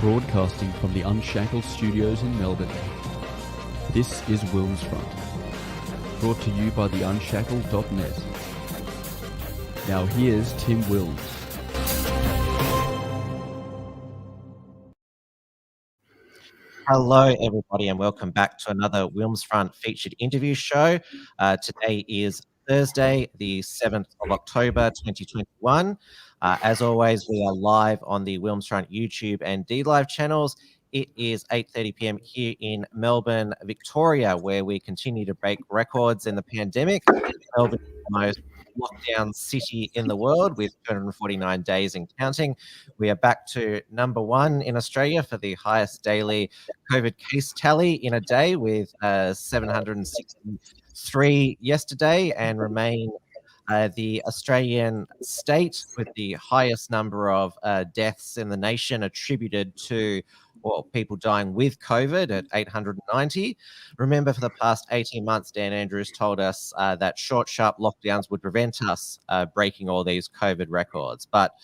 Broadcasting from the Unshackled Studios in Melbourne. This is WilmsFront, brought to you by theunshackled.net. Now here's Tim Wilms. Hello, everybody, and welcome back to another WilmsFront featured interview show. Today is Thursday, the 7th of October, 2021. As always, we are live on the WilmsFront YouTube and DLive channels. It is 8:30 p.m. here in Melbourne, Victoria, where we continue to break records in the pandemic. Melbourne is the most lockdown city in the world with 249 days and counting. We are back to number one in Australia for the highest daily COVID case tally in a day with 763 yesterday, and remain the Australian state with the highest number of deaths in the nation attributed to people dying with COVID at 890. Remember, for the past 18 months, Dan Andrews told us that short, sharp lockdowns would prevent us breaking all these COVID records. But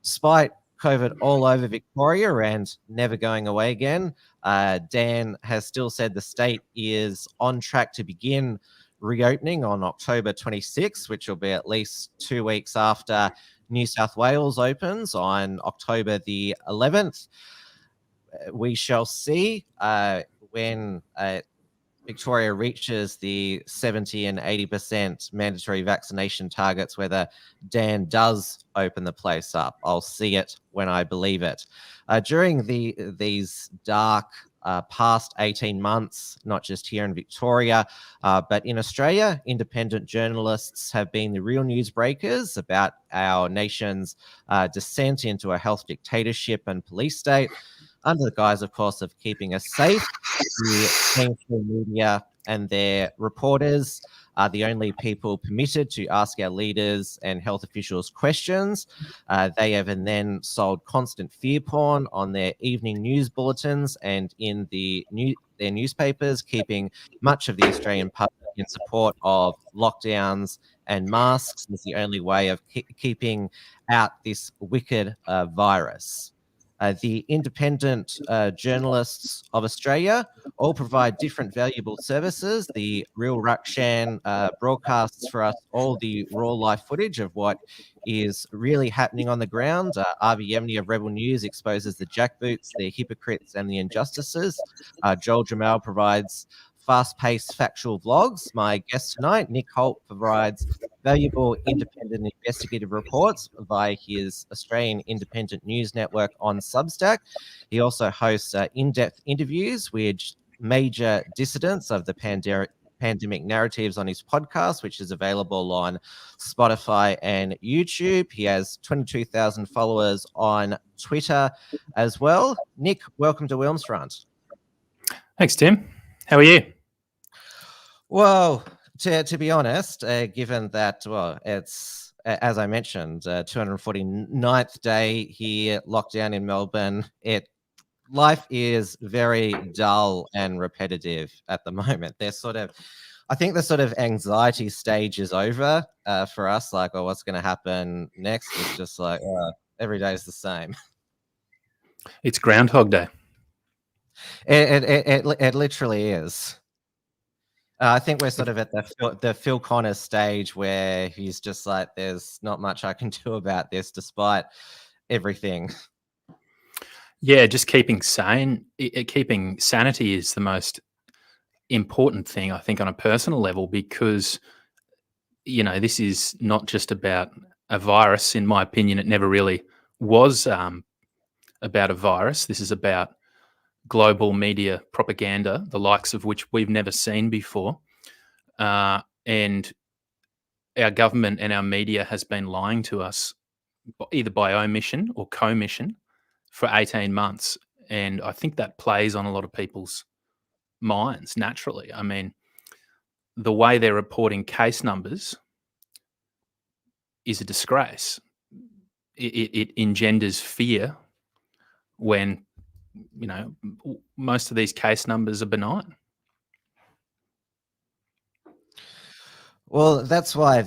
despite COVID all over Victoria and never going away again, Dan has still said the state is on track to begin reopening on October 26th, which will be at least 2 weeks after New South Wales opens on October the 11th. We shall see when Victoria reaches the 70 and 80% mandatory vaccination targets, whether Dan does open the place up. I'll see it when I believe it. During these dark past 18 months, not just here in Victoria, but in Australia, independent journalists have been the real newsbreakers about our nation's descent into a health dictatorship and police state, under the guise, of course, of keeping us safe. The mainstream media and their reporters are the only people permitted to ask our leaders and health officials questions. They have then sold constant fear porn on their evening news bulletins and in their newspapers, keeping much of the Australian public in support of lockdowns and masks as the only way of keeping out this wicked virus. The independent journalists of Australia all provide different valuable services. The Real Ruckshan broadcasts for us all the raw live footage of what is really happening on the ground. Avi Yemeni of Rebel News exposes the jackboots, the hypocrites, and the injustices. Joel Jamal provides fast-paced factual vlogs. My guest tonight, Nick Holt, provides valuable independent investigative reports via his Australian Independent News Network on Substack. He also hosts in-depth interviews with major dissidents of the pandemic narratives on his podcast, which is available on Spotify and YouTube. He has 22,000 followers on Twitter as well. Nick, welcome to WilmsFront. Thanks, Tim. How are you? Well, to be honest, given that, it's, as I mentioned, 249th day here, lockdown in Melbourne, life is very dull and repetitive at the moment. I think the sort of anxiety stage is over for us, like, oh, what's going to happen next? It's just like, every day is the same. It's Groundhog Day. It literally is. I think we're sort of at the Phil Connors stage where he's just like, there's not much I can do about this despite everything. Yeah, just keeping sane. Keeping sanity is the most important thing, I think, on a personal level, because, this is not just about a virus. In my opinion, it never really was about a virus. This is about global media propaganda, the likes of which we've never seen before. And our government and our media has been lying to us either by omission or commission for 18 months. And I think that plays on a lot of people's minds naturally. I mean, the way they're reporting case numbers is a disgrace. It engenders fear when most of these case numbers are benign. Well, that's why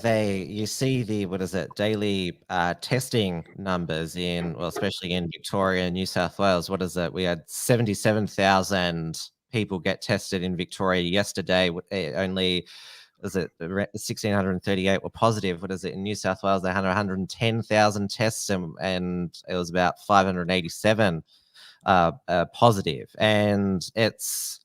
you see the, daily testing numbers especially in Victoria and New South Wales. What is it? We had 77,000 people get tested in Victoria yesterday. Only, 1,638 were positive. What is it? In New South Wales, they had 110,000 tests, and it was about 587 positive. And it's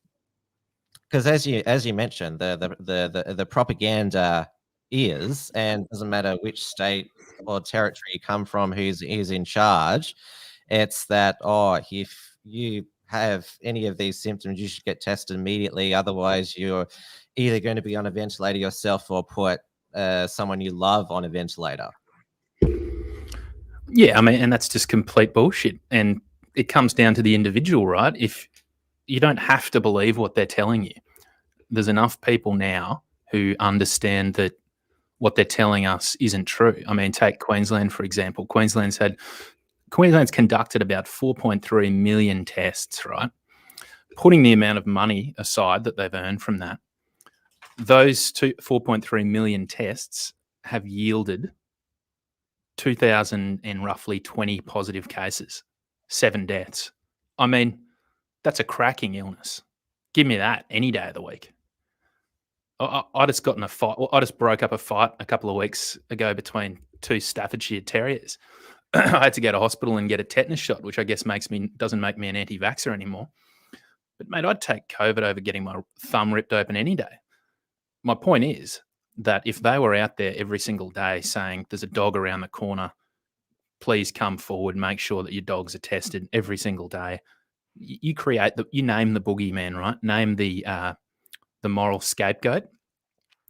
because, as you mentioned, the propaganda is, and doesn't matter which state or territory you come from, who's in charge. It's that, if you have any of these symptoms, you should get tested immediately. Otherwise, you're either going to be on a ventilator yourself or put someone you love on a ventilator. Yeah, I mean, and that's just complete bullshit. And it comes down to the individual, right? If you don't have to believe what they're telling you, there's enough people now who understand that what they're telling us isn't true. I mean, take Queensland, for example. Queensland's conducted about 4.3 million tests, right? Putting the amount of money aside that they've earned from that, those 4.3 million tests have yielded 2,000 and roughly 20 positive cases, 7 deaths. I mean, that's a cracking illness. Give me that any day of the week. I just got in a fight. Well, I just broke up a fight a couple of weeks ago between 2 Staffordshire Terriers. I had to go to hospital and get a tetanus shot, which I guess doesn't make me an anti-vaxxer anymore. But mate, I'd take COVID over getting my thumb ripped open any day. My point is that if they were out there every single day saying there's a dog around the corner, please come forward, make sure that your dogs are tested every single day. You name the boogeyman, right? Name the moral scapegoat,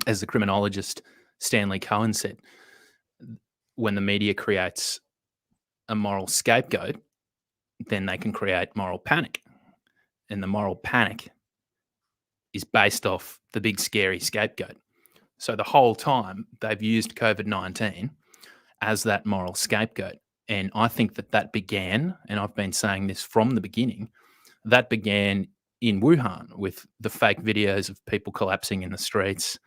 as the criminologist Stanley Cohen said. When the media creates a moral scapegoat, then they can create moral panic. And the moral panic is based off the big scary scapegoat. So the whole time they've used COVID-19 as that moral scapegoat. And I think that began, and I've been saying this from the beginning, that began in Wuhan with the fake videos of people collapsing in the streets.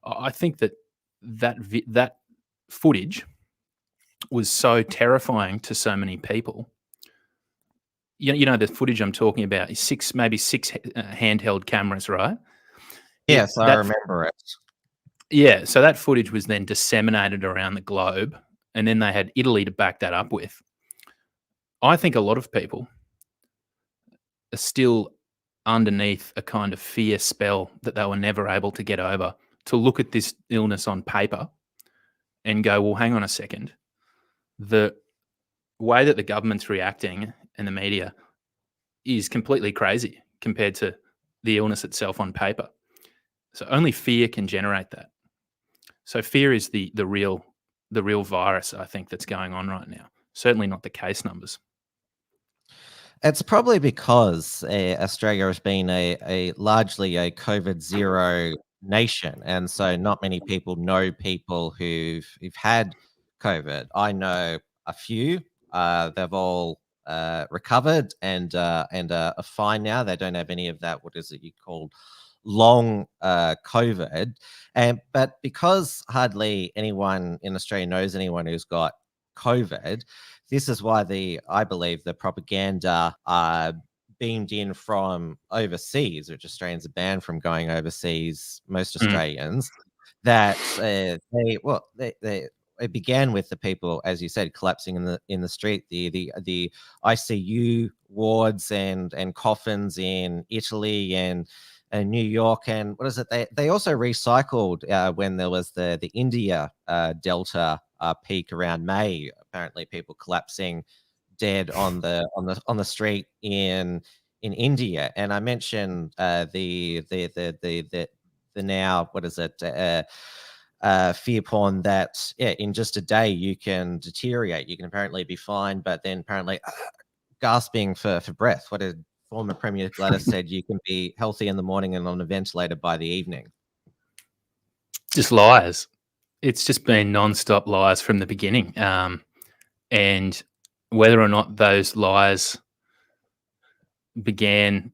I think that footage was so terrifying to so many people. You know the footage I'm talking about is maybe six handheld cameras, right? Yes, I remember it. Yeah, so that footage was then disseminated around the globe, and then they had Italy to back that up with. I think a lot of people are still underneath a kind of fear spell that they were never able to get over, to look at this illness on paper and go, well, hang on a second. The way that the government's reacting and the media is completely crazy compared to the illness itself on paper. So only fear can generate that. So fear is the real virus, I think, that's going on right now. Certainly not the case numbers. It's probably because Australia has been largely a COVID zero nation, and so not many people know people who've had COVID. I know a few. They've all recovered and are fine now. They don't have any of that. What is it you call long COVID? But because hardly anyone in Australia knows anyone who's got COVID, this is why I believe the propaganda beamed in from overseas, which Australians are banned from going overseas, most Australians, that it began with the people, as you said, collapsing in the street, the ICU wards and coffins in Italy and New York, and what is it? They also recycled when there was the India Delta peak around May. Apparently, people collapsing dead on the street in India. And I mentioned the now, what is it? Fear porn that in just a day you can deteriorate. You can apparently be fine, but then apparently gasping for breath. What did former Premier Gladys said? You can be healthy in the morning and on a ventilator by the evening. Just lies. It's just been non-stop lies from the beginning. And whether or not those lies began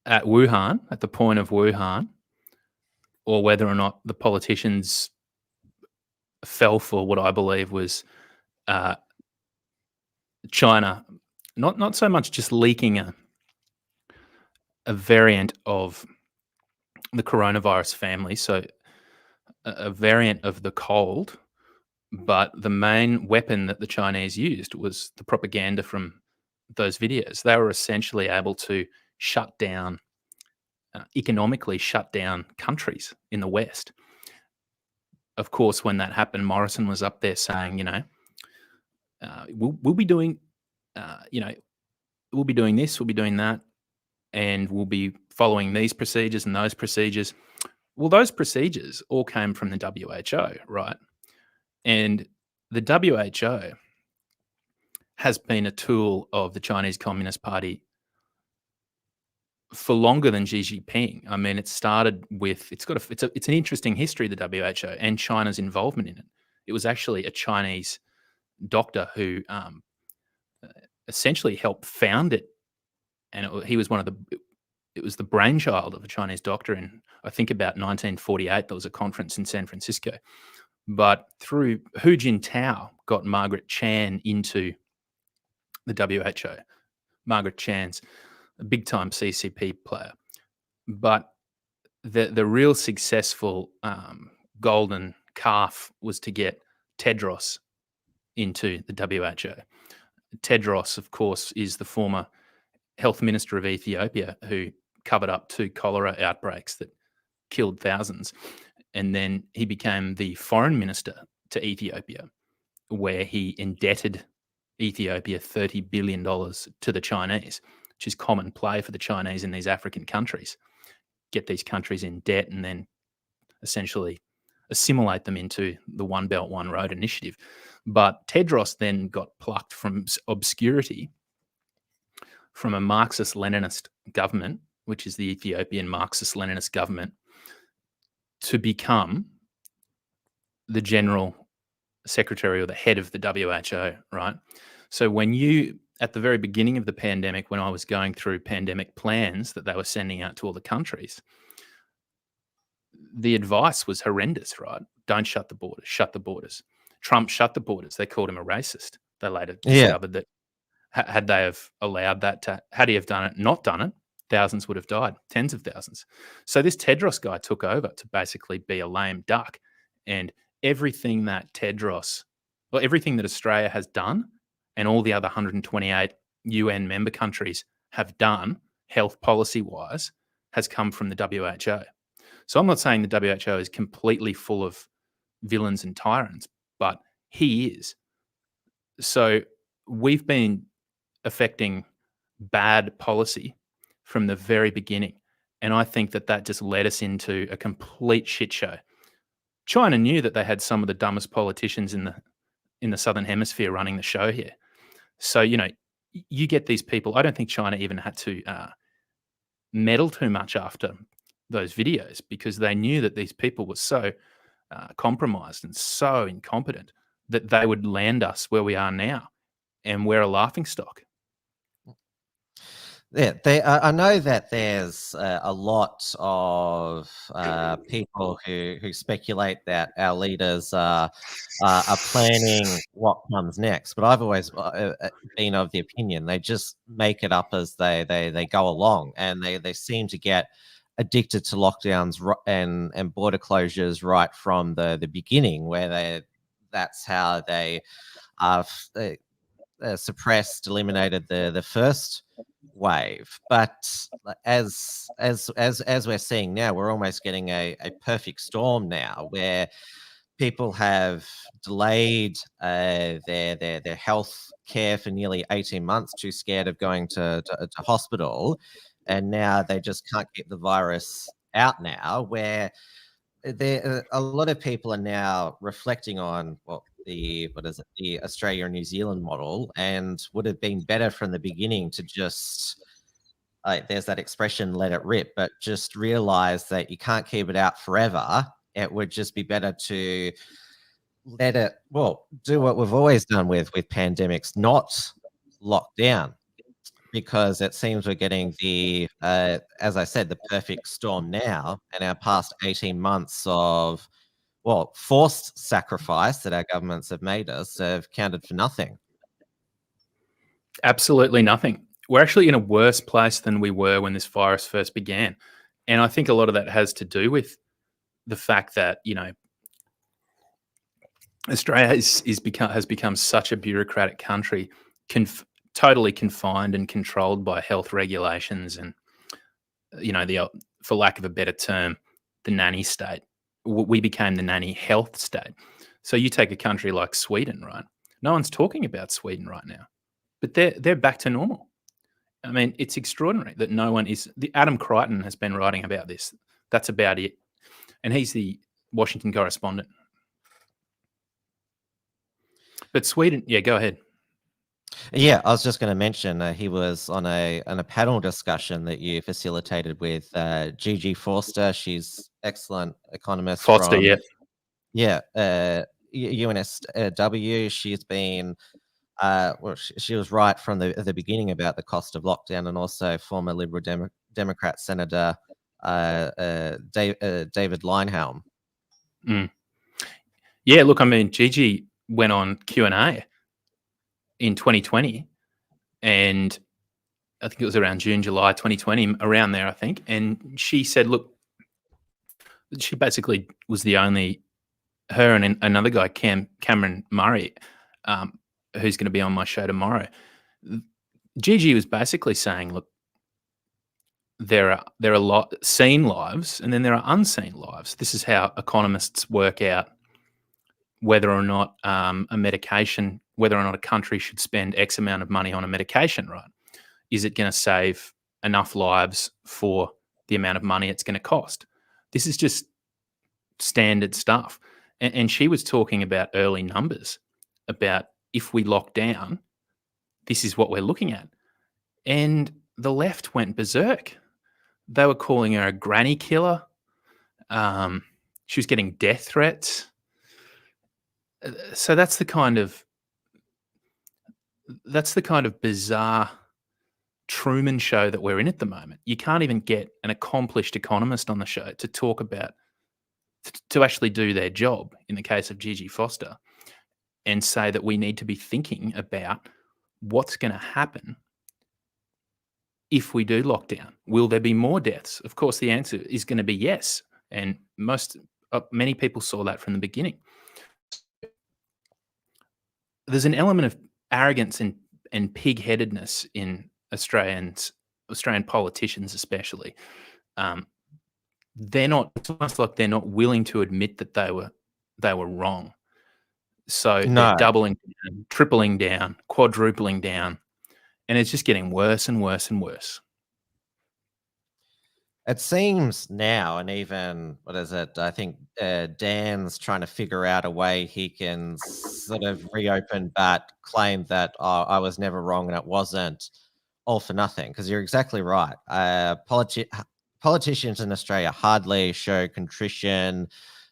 at Wuhan, at the point of Wuhan, or whether or not the politicians fell for what I believe was China not so much just leaking a variant of the coronavirus family, so a variant of the cold, but the main weapon that the Chinese used was the propaganda from those videos. They were essentially able to shut down, economically shut down countries in the West. Of course, when that happened, Morrison was up there saying, we'll be doing, we'll be doing this, we'll be doing that, and we'll be following these procedures and those procedures. Well, those procedures all came from the WHO, right? And the WHO has been a tool of the Chinese Communist Party for longer than Xi Jinping. I mean, it started with it's an interesting history, the WHO and China's involvement in it. It was actually a Chinese doctor who essentially helped found it, and he was it was the brainchild of a Chinese doctor in, I think, about 1948. There was a conference in San Francisco, but through Hu Jintao got Margaret Chan into the WHO. Margaret Chan's a big-time CCP player. But the real successful golden calf was to get Tedros into the WHO. Tedros, of course, is the former health minister of Ethiopia who covered up 2 cholera outbreaks that killed thousands. And then he became the foreign minister to Ethiopia, where he indebted Ethiopia $30 billion to the Chinese, which is common play for the Chinese in these African countries. Get these countries in debt and then essentially assimilate them into the One Belt, One Road initiative. But Tedros then got plucked from obscurity from a Marxist-Leninist government, which is the Ethiopian Marxist-Leninist government, to become the general secretary or the head of the WHO, right? So when you, at the very beginning of the pandemic, when I was going through pandemic plans that they were sending out to all the countries, the advice was horrendous, right? Don't shut the borders, shut the borders. Trump shut the borders. They called him a racist. They later discovered that had they have allowed that to, had he have done it, not done it, thousands would have died, tens of thousands. So this Tedros guy took over to basically be a lame duck. And everything that everything that Australia has done and all the other 128 UN member countries have done, health policy-wise, has come from the WHO. So I'm not saying the WHO is completely full of villains and tyrants, but he is. So we've been affecting bad policy from the very beginning. And I think that just led us into a complete shit show. China knew that they had some of the dumbest politicians in the Southern Hemisphere running the show here. So, you get these people. I don't think China even had to meddle too much after those videos because they knew that these people were so compromised and so incompetent that they would land us where we are now, and we're a laughingstock. Yeah, I know that there's a lot of people who speculate that our leaders are planning what comes next. But I've always been of the opinion they just make it up as they go along, and they seem to get addicted to lockdowns and border closures right from the beginning, where that's how they suppressed, eliminated the first wave. But as we're seeing now, we're almost getting a perfect storm now, where people have delayed their health care for nearly 18 months, too scared of going to hospital, and now they just can't get the virus out now, where a lot of people are now reflecting on the Australia and New Zealand model, and would have been better from the beginning to just there's that expression, let it rip, but just realize that you can't keep it out forever. It would just be better to let it, do what we've always done with pandemics, not lock down, because it seems we're getting as I said, the perfect storm now, and our past 18 months of forced sacrifice that our governments have made us have counted for nothing. Absolutely nothing. We're actually in a worse place than we were when this virus first began. And I think a lot of that has to do with the fact that, Australia has become such a bureaucratic country, totally confined and controlled by health regulations and, for lack of a better term, the nanny state. We became the nanny health state. So you take a country like Sweden, right? No one's talking about Sweden right now, but they're back to normal. I mean, it's extraordinary that no one is. Adam Crichton has been writing about this. That's about it, and he's the Washington correspondent. But Sweden, yeah, go ahead. Yeah, I was just going to mention he was on a panel discussion that you facilitated with Gigi Forster. She's excellent economist. Forster, from, yeah, UNSW. She's been she was right from the beginning about the cost of lockdown, and also former Liberal Democrat Senator David Linehelm. Yeah, look, I mean, Gigi went on Q&A in 2020, and I think it was around June, July 2020, around there, I think. And she said, look, she basically was the only, her and another guy, Cameron Murray, who's going to be on my show tomorrow. Gigi was basically saying, look, there are seen lives and then there are unseen lives. This is how economists work out whether or not whether or not a country should spend X amount of money on a medication, right? Is it going to save enough lives for the amount of money it's going to cost? This is just standard stuff. And she was talking about early numbers, about if we lock down, this is what we're looking at. And the left went berserk. They were calling her a granny killer. She was getting death threats. So that's the kind of bizarre Truman Show that we're in at the moment. You can't even get an accomplished economist on the show to talk about, to actually do their job, in the case of Gigi Forster, and say that we need to be thinking about what's going to happen if we do lock down. Will there be more deaths? Of course, the answer is going to be yes. And many people saw that from the beginning. There's an element of arrogance and pig-headedness in Australian politicians, especially. It's almost like they're not willing to admit that they were wrong. So they're doubling down, tripling down, quadrupling down, and it's just getting worse and worse and worse. It seems now, and even, I think Dan's trying to figure out a way he can sort of reopen, but claim that I was never wrong and it wasn't all for nothing. Because you're exactly right. Politicians in Australia hardly show contrition,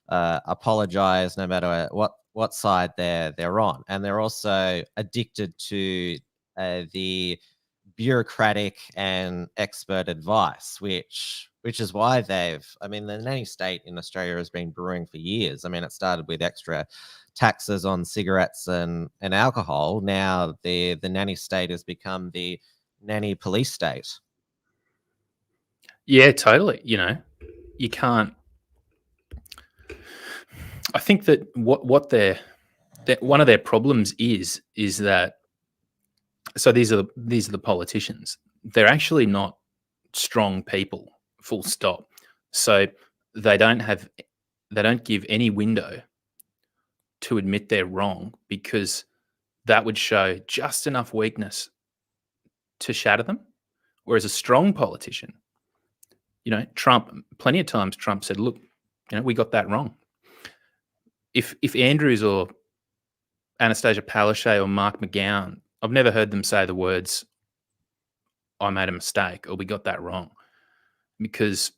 apologize, no matter what side they're on, and they're also addicted to the bureaucratic and expert advice, which is why the nanny state in Australia has been brewing for years. I mean, it started with extra taxes on cigarettes and alcohol. Now the nanny state has become the nanny police state. Yeah, totally. You can't. I think that what one of their problems is that. So these are the politicians. They're actually not strong people, full stop. So they don't give any window to admit they're wrong, because that would show just enough weakness to shatter them. Whereas a strong politician, Trump, plenty of times Trump said, look, we got that wrong. If Andrews or Anastasia Palaszczuk or Mark McGowan, I've never heard them say the words, I made a mistake or we got that wrong. Because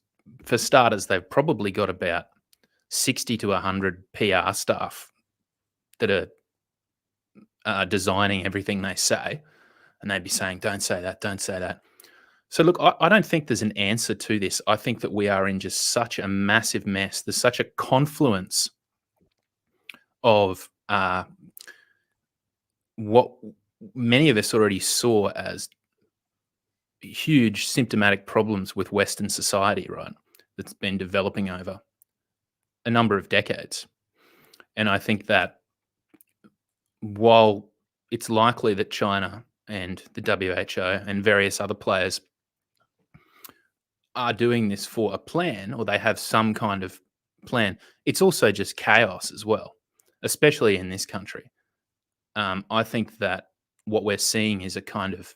for starters, they've probably got about 60 to 100 PR staff that are designing everything they say. And they'd be saying, don't say that, don't say that. So look, I don't think there's an answer to this. I think that we are in just such a massive mess. There's such a confluence of what many of us already saw as huge symptomatic problems with Western society, right? That's been developing over a number of decades. And I think that while it's likely that China and the WHO and various other players are doing this for a plan, or they have some kind of plan, it's also just chaos as well, especially in this country. I think that what we're seeing is a kind of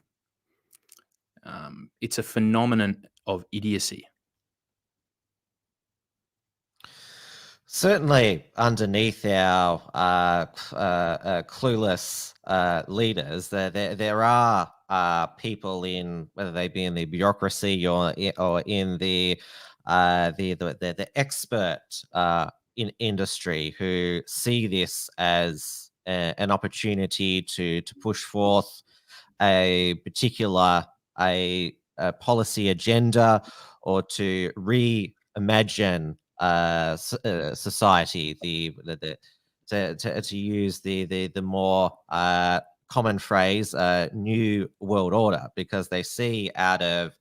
it's a phenomenon of idiocy. Certainly, underneath our clueless leaders, there are people in, whether they be in the bureaucracy or in the expert in industry, who see this as an opportunity to push forth a particular a policy agenda, or to reimagine society, to use the more common phrase, new world order, because they see out of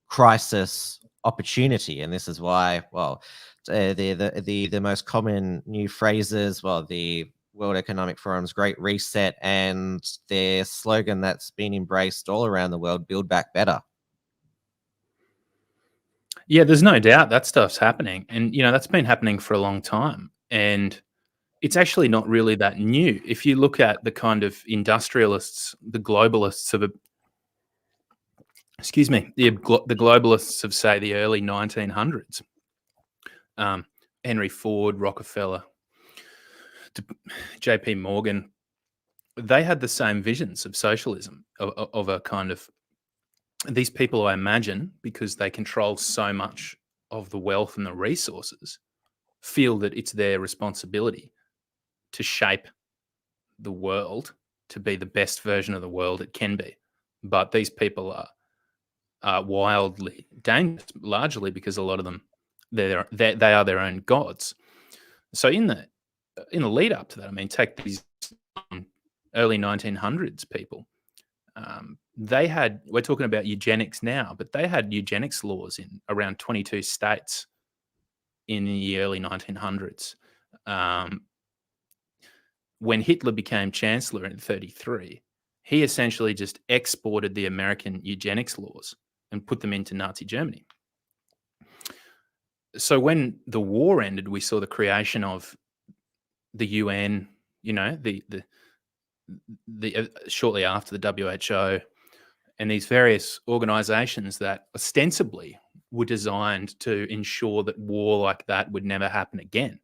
crisis opportunity. And this is why, well, the most common new phrases, well, the World Economic Forum's Great Reset, and their slogan that's been embraced all around the world, Build Back Better. Yeah, there's no doubt that stuff's happening. And, that's been happening for a long time. And it's actually not really that new. If you look at the kind of industrialists, the globalists of the globalists of, say, the early 1900s, Henry Ford, Rockefeller, J.P. Morgan, they had the same visions of socialism, of a kind of, these people, I imagine, because they control so much of the wealth and the resources, feel that it's their responsibility to shape the world to be the best version of the world it can be. But these people are wildly dangerous, largely because a lot of them, they are their own gods. So in the lead up to that, I mean, take these early 1900s people. We're talking about eugenics now, but they had eugenics laws in around 22 states in the early 1900s. When Hitler became chancellor in 1933, he essentially just exported the American eugenics laws and put them into Nazi Germany. So when the war ended, we saw the creation of the UN, shortly after the WHO, and these various organizations that ostensibly were designed to ensure that war like that would never happen again.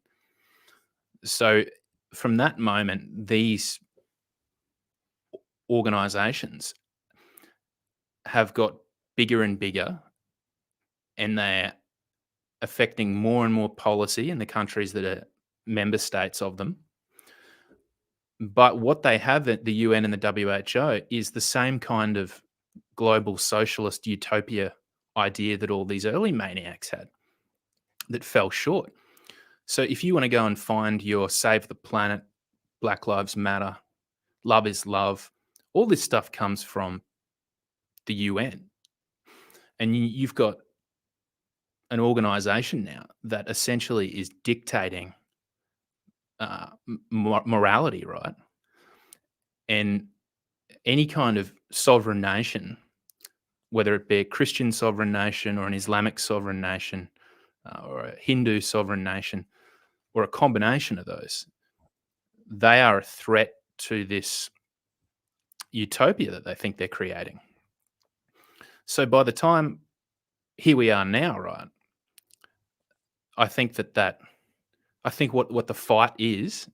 So from that moment, these organizations have got bigger and bigger, and they're affecting more and more policy in the countries that are member states of them. But what they have at the UN and the WHO is the same kind of global socialist utopia idea that all these early maniacs had, that fell short. So if you want to go and find your Save the Planet, Black Lives Matter, Love is Love, all this stuff comes from the UN. And you've got an organization now that essentially is dictating morality, right? And any kind of sovereign nation, whether it be a Christian sovereign nation or an Islamic sovereign nation or a Hindu sovereign nation or a combination of those, they are a threat to this utopia that they think they're creating. So by the time here we are now, right, I think I think what the fight is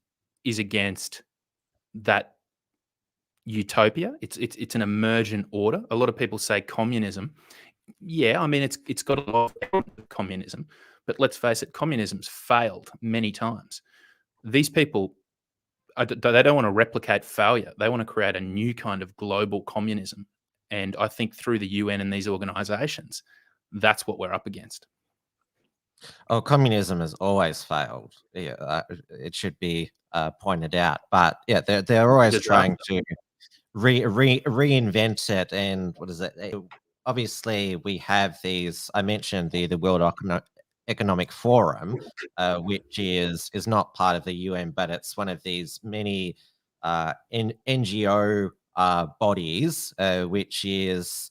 against that utopia. It's an emergent order. A lot of people say communism. Yeah, I mean, it's got a lot of communism, but let's face it, communism's failed many times. These people, they don't want to replicate failure. They want to create a new kind of global communism. And I think through the UN and these organizations, that's what we're up against. Oh, communism has always failed. Yeah, it should be pointed out. But yeah, they're always Just trying to reinvent it. And what is it? Obviously, we have these. I mentioned the World Economic Forum, which is not part of the UN, but it's one of these many NGO bodies, which is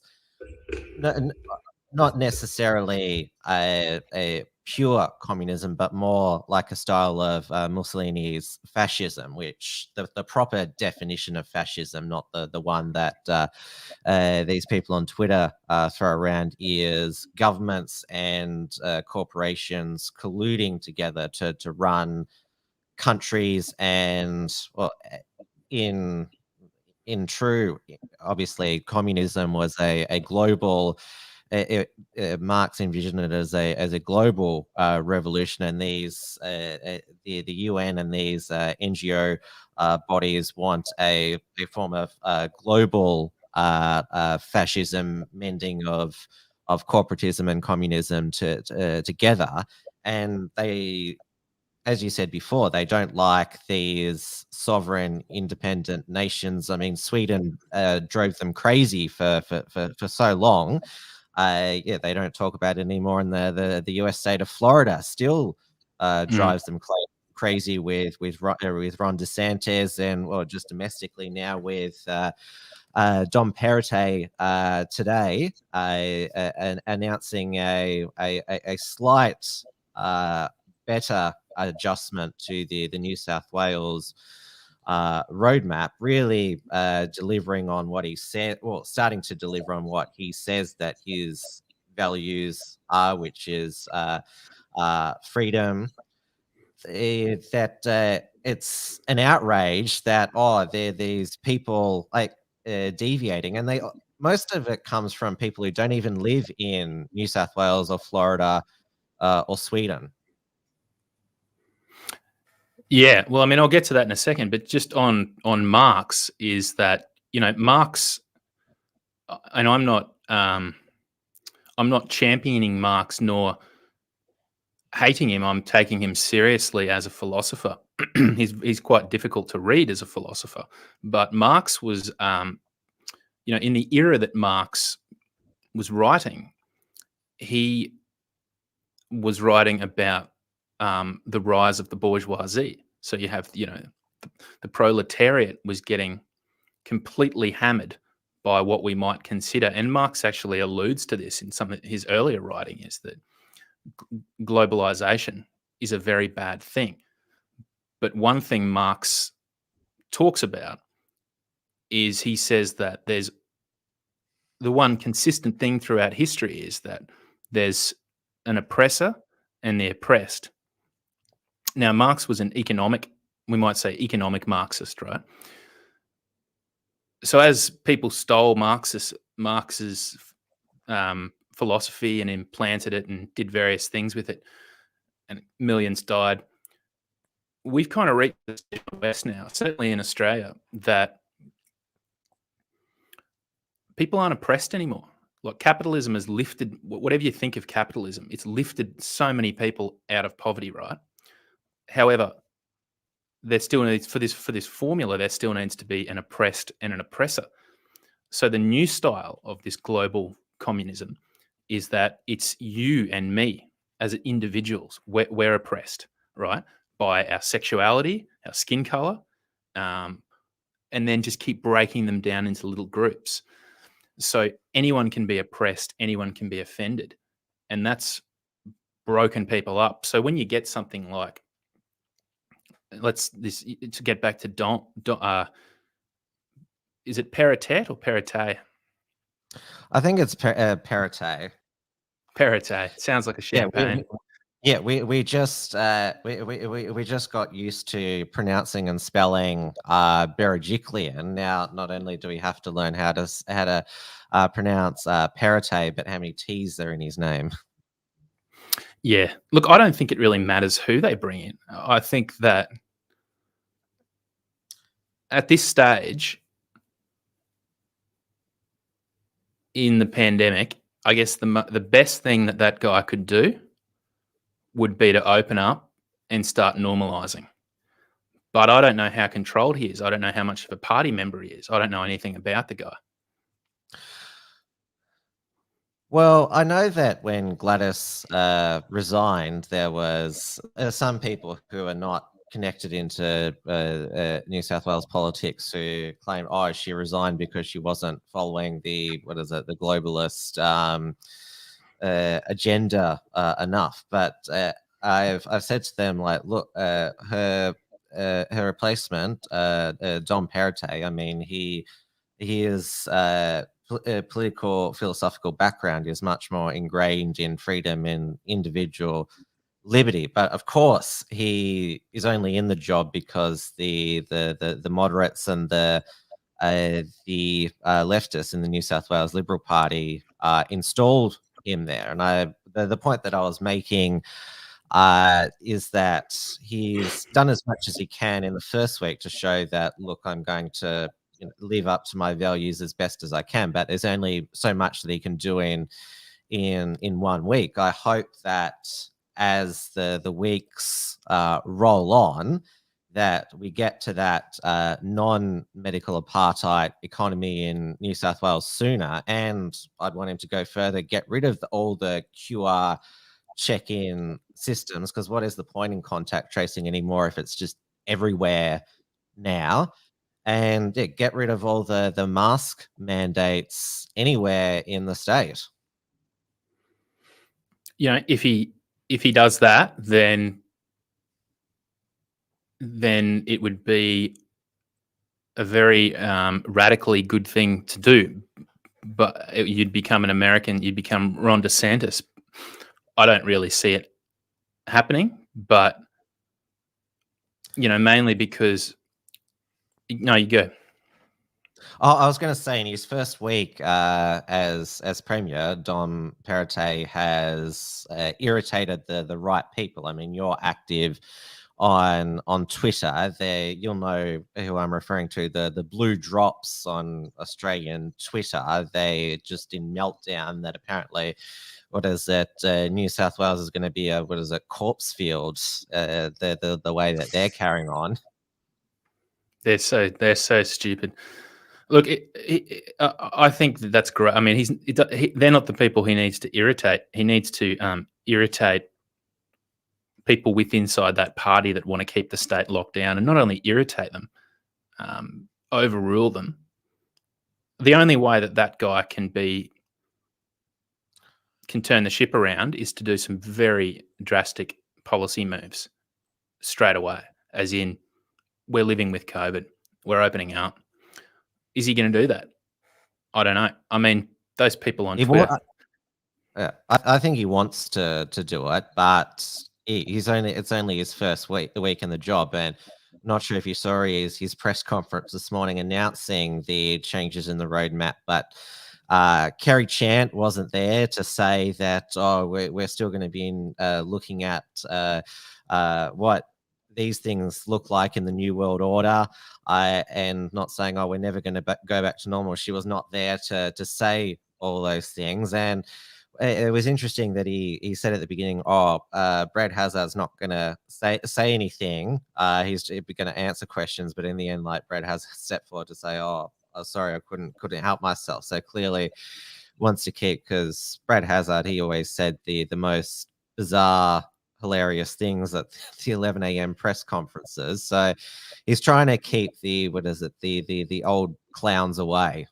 not necessarily a pure communism, but more like a style of Mussolini's fascism, which the proper definition of fascism, not the one that these people on Twitter throw around, is governments and corporations colluding together to run countries. And well, in true, obviously, communism was a global. Marx envisioned it as a global revolution, and these the UN and these NGO bodies want a form of global fascism, mending of corporatism and communism together. And they, as you said before, they don't like these sovereign, independent nations. I mean, Sweden drove them crazy for so long. Yeah, they don't talk about it anymore. And the US state of Florida still drives them crazy with Ron DeSantis, and well, just domestically now with Dom Perrottet today announcing a slight better adjustment to the New South Wales roadmap, really delivering on what he said, well, starting to deliver on what he says that his values are, which is freedom. That it's an outrage that they're these people like deviating, and most of it comes from people who don't even live in New South Wales or Florida or Sweden. Yeah, well, I mean, I'll get to that in a second, but just on Marx is that, you know, Marx, and I'm not championing Marx nor hating him. I'm taking him seriously as a philosopher. He's quite difficult to read as a philosopher, but Marx was, you know, in the era that Marx was writing, he was writing about the rise of the bourgeoisie. So you have, you know, the proletariat was getting completely hammered by what we might consider, and Marx actually alludes to this in some of his earlier writing, is that globalization is a very bad thing. But one thing Marx talks about is, he says that there's the one consistent thing throughout history is that there's an oppressor and the oppressed. Now, Marx was an we might say economic Marxist, right? So as people stole Marx's philosophy and implanted it and did various things with it, and millions died, we've kind of reached the West now, certainly in Australia, that people aren't oppressed anymore. Like, capitalism has lifted, whatever you think of capitalism, it's lifted so many people out of poverty, right? However, there still needs, for this formula, there still needs to be an oppressed and an oppressor. So the new style of this global communism is that it's you and me as individuals. We're oppressed, right, by our sexuality, our skin color, and then just keep breaking them down into little groups. So anyone can be oppressed, anyone can be offended, and that's broken people up. So when you get something like, to get back to Dom, is it Perrottet or Perrottet? I think it's Perrottet. Perrottet sounds like a champagne. We just we just got used to pronouncing and spelling Berejiklian. Now, not only do we have to learn how to pronounce Perrottet, but how many T's are in his name. Yeah, look, I don't think it really matters who they bring in. I think that at this stage in the pandemic, I guess the best thing that guy could do would be to open up and start normalizing. but I don't know how controlled he is. I don't know how much of a party member he is. I don't know anything about the guy. Well, I know that when Gladys resigned, there was some people who are not connected into New South Wales politics who claim, oh, she resigned because she wasn't following the globalist agenda enough. But I've said to them, like, look, her replacement, Dom Perrottet. I mean, he is political philosophical background is much more ingrained in freedom and individual liberty. But of course, he is only in the job because the moderates and the leftists in the New South Wales Liberal Party installed him there. And the point that I was making is that he's done as much as he can in the first week to show that, look, I'm going to live up to my values as best as I can, but there's only so much that he can do in 1 week. I hope that as the weeks roll on, that we get to that non-medical apartheid economy in New South Wales sooner. And I'd want him to go further, get rid of all the QR check-in systems, because what is the point in contact tracing anymore if it's just everywhere now? And get rid of all the mask mandates anywhere in the state. If he does that, then it would be a very radically good thing to do. But you'd become an American, you'd become Ron DeSantis. I don't really see it happening, but mainly because no, you go. I was going to say, in his first week as Premier, Dom Perrottet has irritated the right people. I mean, you're active on Twitter. There, you'll know who I'm referring to. The blue drops on Australian Twitter. They just in meltdown that apparently, New South Wales is going to be a corpse field. The way that they're carrying on. They're so stupid. Look, I think that's great. I mean, they're not the people he needs to irritate. He needs to irritate people inside that party that want to keep the state locked down, and not only irritate them, overrule them. The only way that guy can turn the ship around is to do some very drastic policy moves straight away, as in, we're living with COVID, we're opening up. Is he going to do that? I don't know. I mean, those people on Twitter. I think he wants to do it, but it's only his first week in the job, and I'm not sure if you saw his press conference this morning announcing the changes in the roadmap. But Kerry Chant wasn't there to say that we're still going to be looking at what these things look like in the new world order, and not saying, we're never going to go back to normal. She was not there to say all those things. And it was interesting that he said at the beginning, Brad Hazzard's not going to say anything. He's going to answer questions, but in the end, like, Brad Hazzard stepped forward to say, sorry, I couldn't help myself. So clearly wants to keep, because Brad Hazzard, he always said the most bizarre, hilarious things at the 11 a.m. press conferences. So he's trying to keep the old clowns away,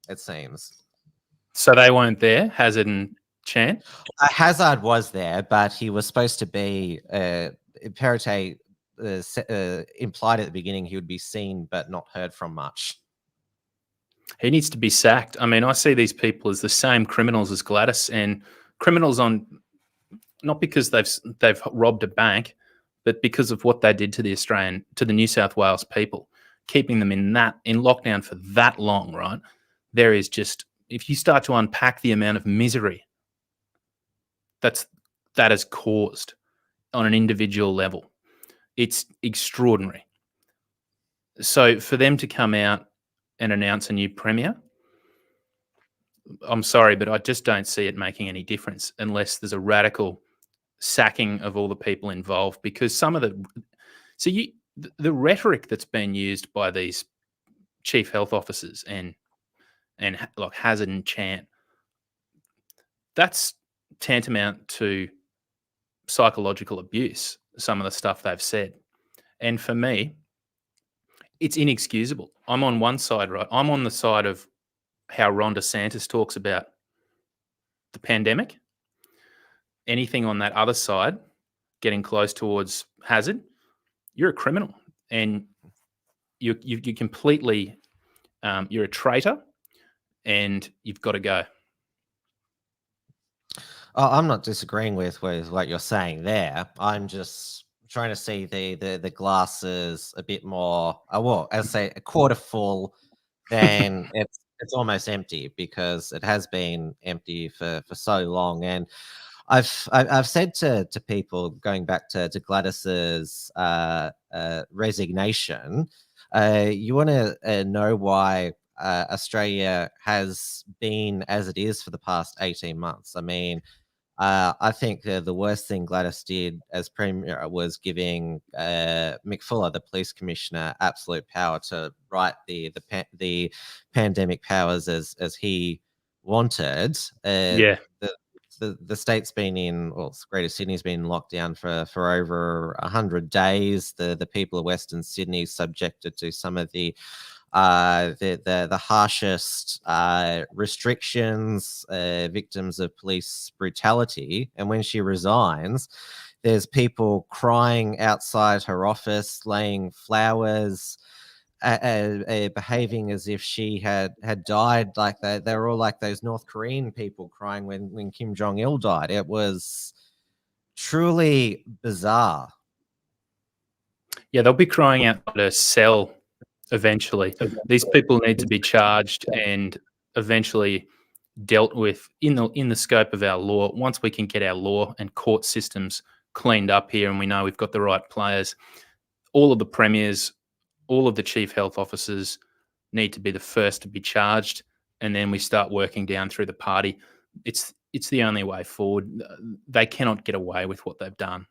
it seems. So they weren't there, Hazzard and Chant? Hazzard was there, but he was supposed to be Perrottet implied at the beginning he would be seen but not heard from much. He needs to be sacked. I mean, I see these people as the same criminals as Gladys, and criminals not because they've robbed a bank, but because of what they did to the New South Wales people, keeping them in lockdown for that long, right? There is just, if you start to unpack the amount of misery that has caused on an individual level, it's extraordinary. So for them to come out and announce a new premier, I'm sorry, but I just don't see it making any difference unless there's a radical sacking of all the people involved. Because the rhetoric that's been used by these chief health officers and like Hazard and Chant, that's tantamount to psychological abuse, some of the stuff they've said. And for me, it's inexcusable. I'm on one side, right? I'm on the side of how Ron DeSantis talks about the pandemic. Anything on that other side, getting close towards Hazard, you're a criminal, and you completely, you're a traitor, and you've got to go. Oh, I'm not disagreeing with what you're saying there. I'm just trying to see the glasses a bit more. Well, as I say, a quarter full, then it's almost empty, because it has been empty for so long. And I've said to people, going back to Gladys's resignation, you want to know why Australia has been as it is for the past 18 months. I mean, I think the worst thing Gladys did as Premier was giving Mick Fuller, the police commissioner, absolute power to write the pandemic powers as he wanted. Yeah. The state's been in, well, Greater Sydney's been in lockdown for over 100 days. The people of Western Sydney subjected to some of the harshest restrictions, victims of police brutality. And when she resigns, there's people crying outside her office, laying flowers, behaving as if she had died. Like they were all like those North Korean people crying when Kim Jong-il died. It was truly bizarre. Yeah, they'll be crying out to sell eventually. These people need to be charged and eventually dealt with in the scope of our law. Once we can get our law and court systems cleaned up here, and we know we've got the right players, all of the premiers, all of the chief health officers need to be the first to be charged, and then we start working down through the party. It's the only way forward. They cannot get away with what they've done.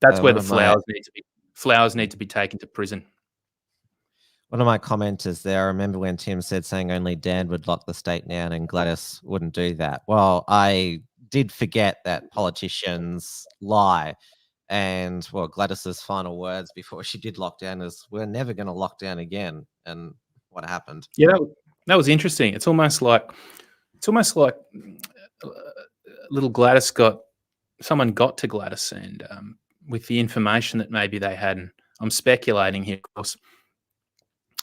That's where the flowers need to be taken to prison. One of my commenters there, I remember when Tim said saying only Dan would lock the state down and Gladys wouldn't do that. Well, I did forget that politicians lie. And, well, Gladys's final words before she did lock down is, "We're never going to lock down again." And what happened? Yeah, that was interesting. It's almost like little Gladys someone got to Gladys, and with the information that maybe they hadn't. I'm speculating here, of course.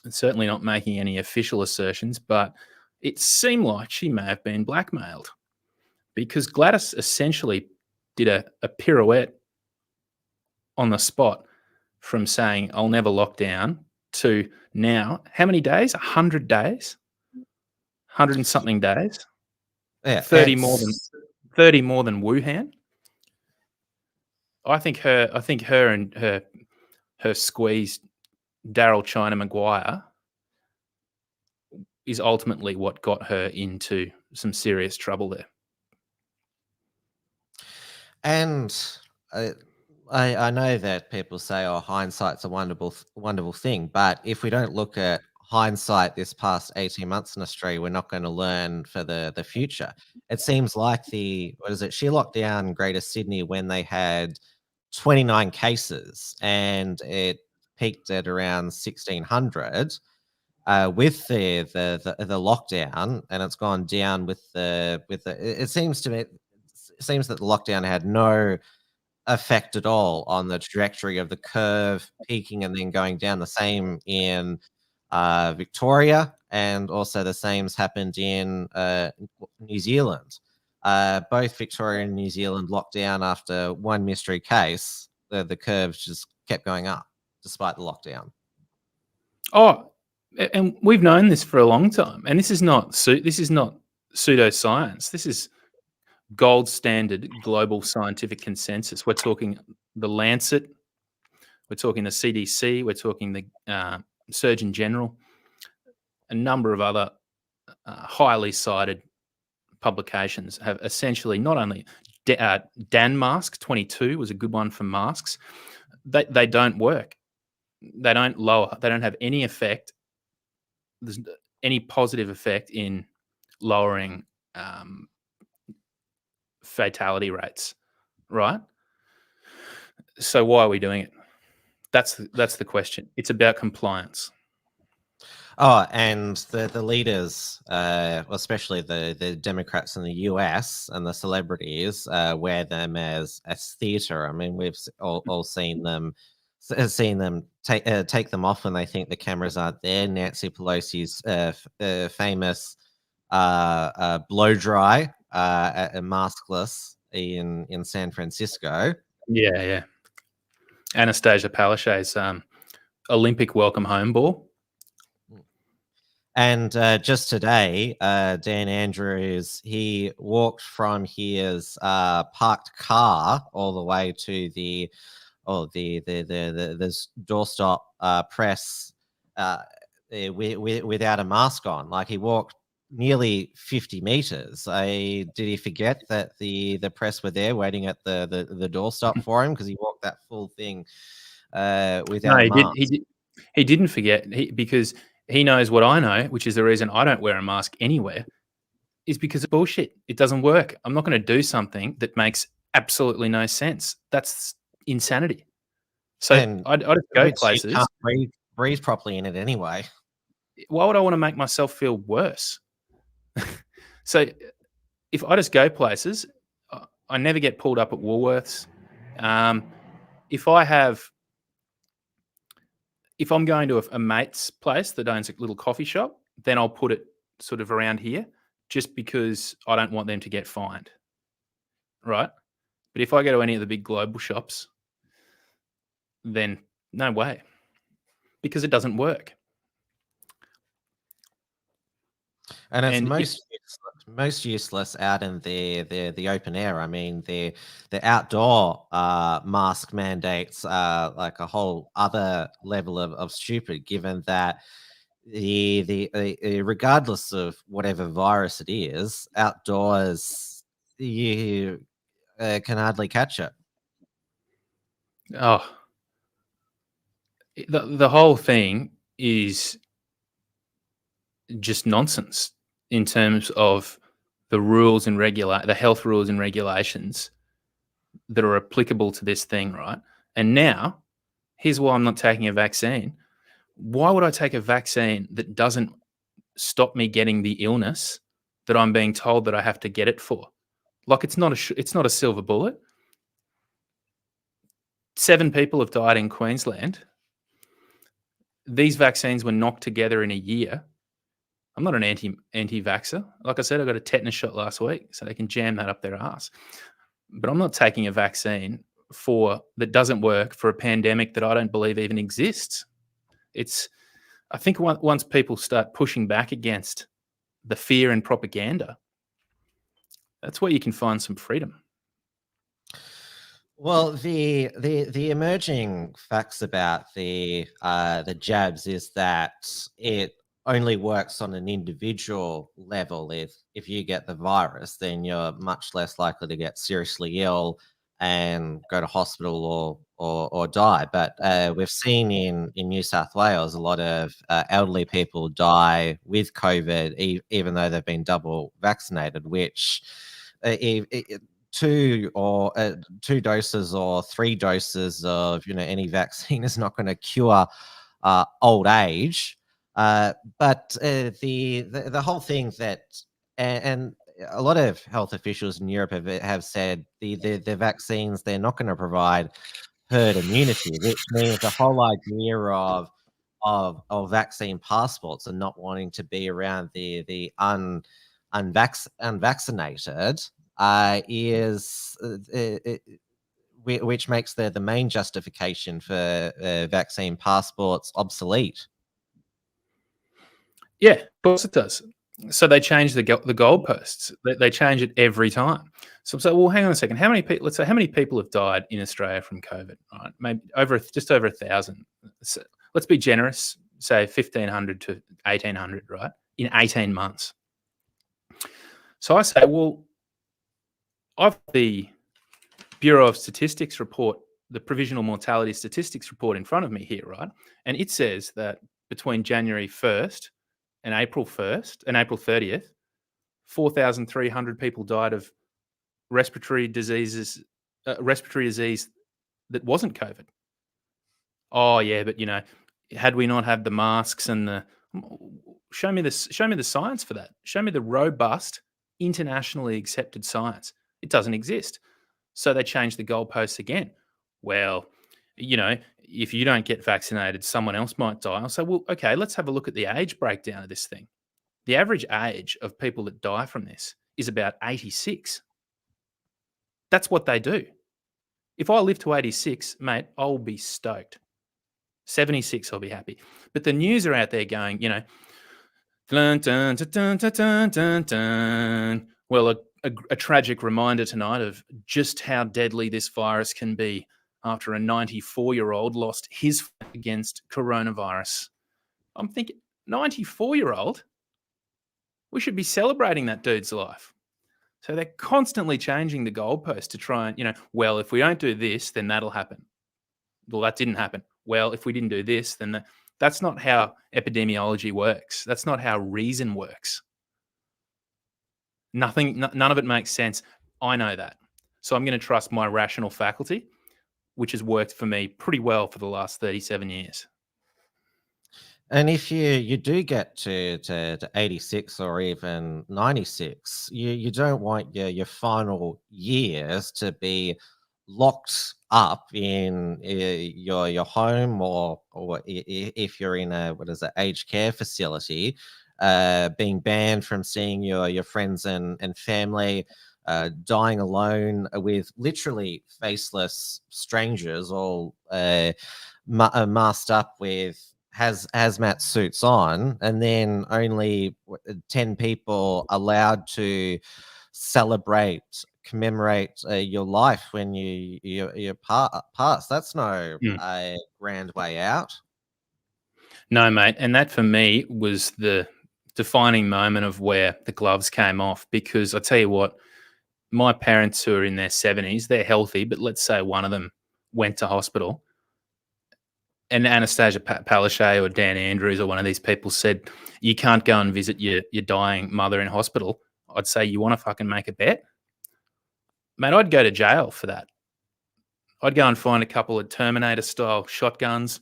Certainly not making any official assertions, but it seemed like she may have been blackmailed, because Gladys essentially did a pirouette on the spot from saying, "I'll never lock down," to now, how many days? 100 days? 100 and something days? Yeah, 30 more than Wuhan. I think her and her squeeze, Daryl China Maguire, is ultimately what got her into some serious trouble there. And I know that people say, "Oh, hindsight's a wonderful thing," but if we don't look at hindsight this past 18 months in Australia, we're not going to learn for the future. It seems like she locked down Greater Sydney when they had 29 cases, and it peaked at around 1,600 with the lockdown, and it's gone down with the. It seems that the lockdown had no effect at all on the trajectory of the curve, peaking and then going down. The same in Victoria, and also the same's happened in New Zealand. Both Victoria and New Zealand locked down after one mystery case. The curves just kept going up despite the lockdown. Oh, and we've known this for a long time, and this is not pseudoscience. This is gold standard global scientific consensus. We're talking the Lancet, we're talking the CDC, we're talking the Surgeon General, a number of other highly cited publications have essentially not only Dan Mask 22 was a good one for masks. they don't work. They don't lower. They don't have any effect. There's any positive effect in lowering fatality rates, right? So why are we doing it? That's the question. It's about compliance. Oh, and the leaders, especially the Democrats in the US and the celebrities, wear them as theatre. I mean, we've all seen them take them off when they think the cameras aren't there. Nancy Pelosi's famous blow dry maskless in San Francisco. Yeah. Anastasia Palaszczuk's Olympic welcome home ball. And just today, Dan Andrews, he walked from his parked car all the way to the doorstop press without a mask on. Like, he walked nearly 50 meters. Did he forget that the press were there waiting at the doorstop for him, because he walked that full thing without a mask? He didn't forget, because he knows what I know, which is the reason I don't wear a mask anywhere, is because of bullshit. It doesn't work. I'm not going to do something that makes absolutely no sense. That's insanity. So I'd go places. You can't breathe properly in it anyway. Why would I want to make myself feel worse? So if I just go places, I never get pulled up at Woolworths. If I'm going to a mate's place that owns a little coffee shop, then I'll put it sort of around here, just because I don't want them to get fined, right? But if I go to any of the big global shops, then no way, because it doesn't work. And it's most useless out in the open air. I mean, the outdoor mask mandates are like a whole other level of stupid, given that the regardless of whatever virus it is, outdoors you can hardly catch it. Oh, the whole thing is just nonsense in terms of the rules and the health rules and regulations that are applicable to this thing, right? And now, here's why I'm not taking a vaccine. Why would I take a vaccine that doesn't stop me getting the illness that I'm being told that I have to get it for? Like, it's not a silver bullet. 7 people have died in Queensland. These vaccines were knocked together in a year. I'm not an anti-vaxxer. Like I said, I got a tetanus shot last week, so they can jam that up their ass. But I'm not taking a vaccine that doesn't work for a pandemic that I don't believe even exists. I think once people start pushing back against the fear and propaganda, that's where you can find some freedom. Well, the emerging facts about the jabs is that it only works on an individual level. If you get the virus, then you're much less likely to get seriously ill and go to hospital or die. But we've seen in New South Wales a lot of elderly people die with COVID, even though they've been double vaccinated, which two doses or 3 doses of any vaccine is not going to cure old age. But the whole thing that and a lot of health officials in Europe have said the vaccines, they're not going to provide herd immunity, which means the whole idea of vaccine passports and not wanting to be around the unvaccinated is which makes the main justification for vaccine passports obsolete. Yeah, of course it does. So they change the goalposts. They change it every time. So I'm saying, well, hang on a second. How many people? Let's say how many people have died in Australia from COVID? Right, maybe just over 1,000. So let's be generous. Say 1,500 to 1,800, right, in 18 months. So I say, well, I've the Bureau of Statistics report the provisional mortality statistics report in front of me here, right? And it says that between January 1st and April 1st and April 30th, 4,300 people died of respiratory disease that wasn't COVID. Oh yeah, but had we not had the masks and the show me the science for that. Show me the robust, internationally accepted science. It doesn't exist. So they changed the goalposts again. Well, if you don't get vaccinated, someone else might die. I'll say, well, okay, let's have a look at the age breakdown of this thing. The average age of people that die from this is about 86. That's what they do. If I live to 86, mate, I'll be stoked. 76, I'll be happy. But the news are out there going, dun, dun, dun, dun, dun, dun, dun, dun. Well, a tragic reminder tonight of just how deadly this virus can be after a 94-year-old lost his fight against coronavirus. I'm thinking, 94-year-old? We should be celebrating that dude's life. So they're constantly changing the goalpost to try and, well, if we don't do this, then that'll happen. Well, that didn't happen. Well, if we didn't do this, then that's not how epidemiology works. That's not how reason works. None of it makes sense. I know that. So I'm going to trust my rational faculty, which has worked for me pretty well for the last 37 years. And if you do get to 86 or even 96, you don't want your final years to be locked up in your home or if you're in a aged care facility, being banned from seeing your friends and family, dying alone with literally faceless strangers all masked up with hazmat suits on, and then only 10 people allowed to commemorate your life when you pass. That's no grand way out. No, mate. And that for me was the defining moment of where the gloves came off, because I tell you what, my parents who are in their 70s, they're healthy, but let's say one of them went to hospital and Anastasia Palaszczuk or Dan Andrews or one of these people said, you can't go and visit your dying mother in hospital. I'd say, you want to fucking make a bet? Mate, I'd go to jail for that. I'd go and find a couple of Terminator-style shotguns.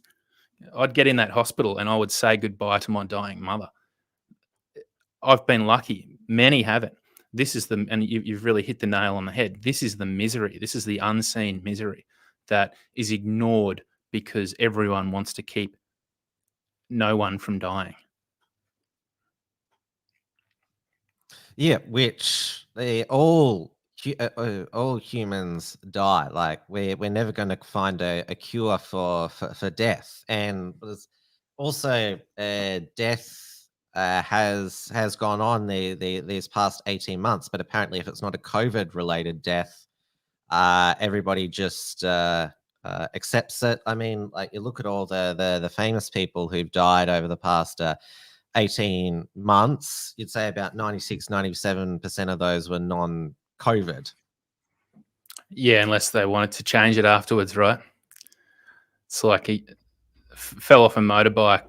I'd get in that hospital and I would say goodbye to my dying mother. I've been lucky. Many haven't. And you've really hit the nail on the head. This is the misery. This is the unseen misery that is ignored because everyone wants to keep no one from dying. Yeah, which all humans die. Like we're never going to find a cure for death, and also death has gone on these past 18 months. But apparently, if it's not a COVID related death, everybody just accepts it. I mean, like, you look at all the famous people who've died over the past 18 months, you'd say about 96-97% of those were non-COVID. Yeah, unless they wanted to change it afterwards, right? It's like he fell off a motorbike,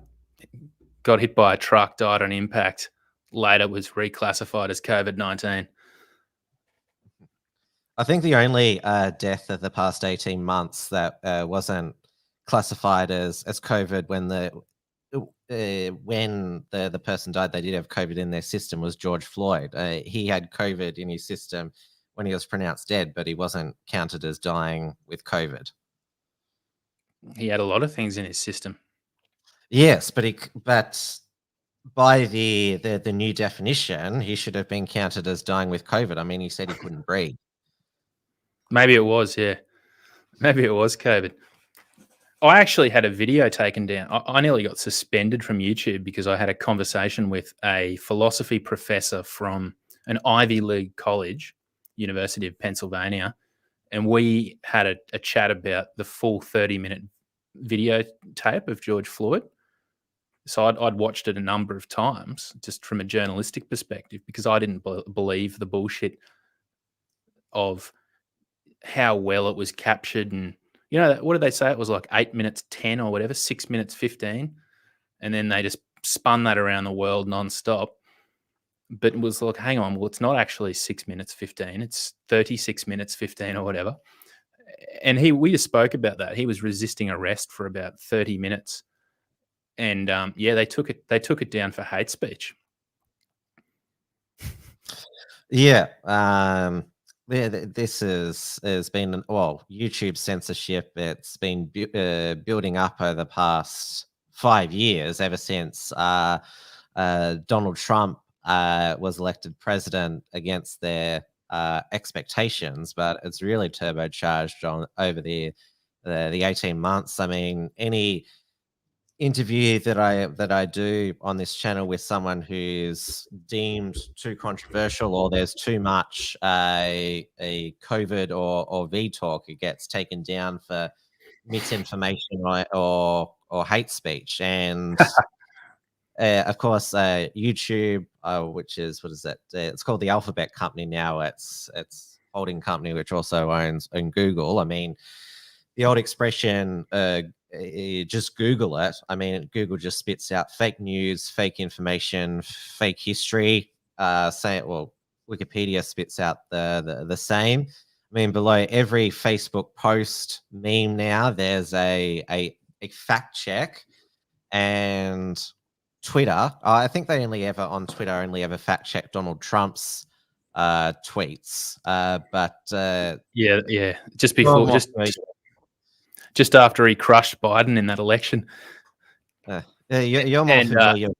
got hit by a truck, died on impact, later was reclassified as COVID-19. I think the only death of the past 18 months that wasn't classified as COVID when the person died, they did have COVID in their system, was George Floyd. He had COVID in his system when he was pronounced dead, but he wasn't counted as dying with COVID. He had a lot of things in his system. Yes, but by the new definition, he should have been counted as dying with COVID. I mean, he said he couldn't breathe. Maybe it was, yeah. Maybe it was COVID. I actually had a video taken down. I nearly got suspended from YouTube because I had a conversation with a philosophy professor from an Ivy League college, University of Pennsylvania, and we had a chat about the full 30-minute video tape of George Floyd. So I'd watched it a number of times just from a journalistic perspective because I didn't believe the bullshit of how well it was captured and, You know, what did they say? It was like 8 minutes 10 or whatever, 6 minutes 15. And then they just spun that around the world nonstop. But it was like, hang on, well, it's not actually 6 minutes 15. It's 36 minutes 15 or whatever. And we just spoke about that. He was resisting arrest for about 30 minutes. And they took it down for hate speech. Yeah. This has been, well, YouTube censorship. It's been building up over the past 5 years, ever since Donald Trump was elected president against their expectations, but it's really turbocharged over the 18 months. I mean, any interview that I do on this channel with someone who's deemed too controversial, or there's too much a COVID or V talk, it gets taken down for misinformation or hate speech. And of course, YouTube, which is, what is it? It's called the Alphabet Company now. It's holding company which also owns Google. I mean, the old expression, just Google it. I mean, Google just spits out fake news, fake information, fake history. Wikipedia spits out the same. I mean, below every Facebook post, meme now, there's a fact check. And Twitter, I think they only ever fact check Donald Trump's tweets. Yeah. Just before, just after he crushed Biden in that election. You're more familiar with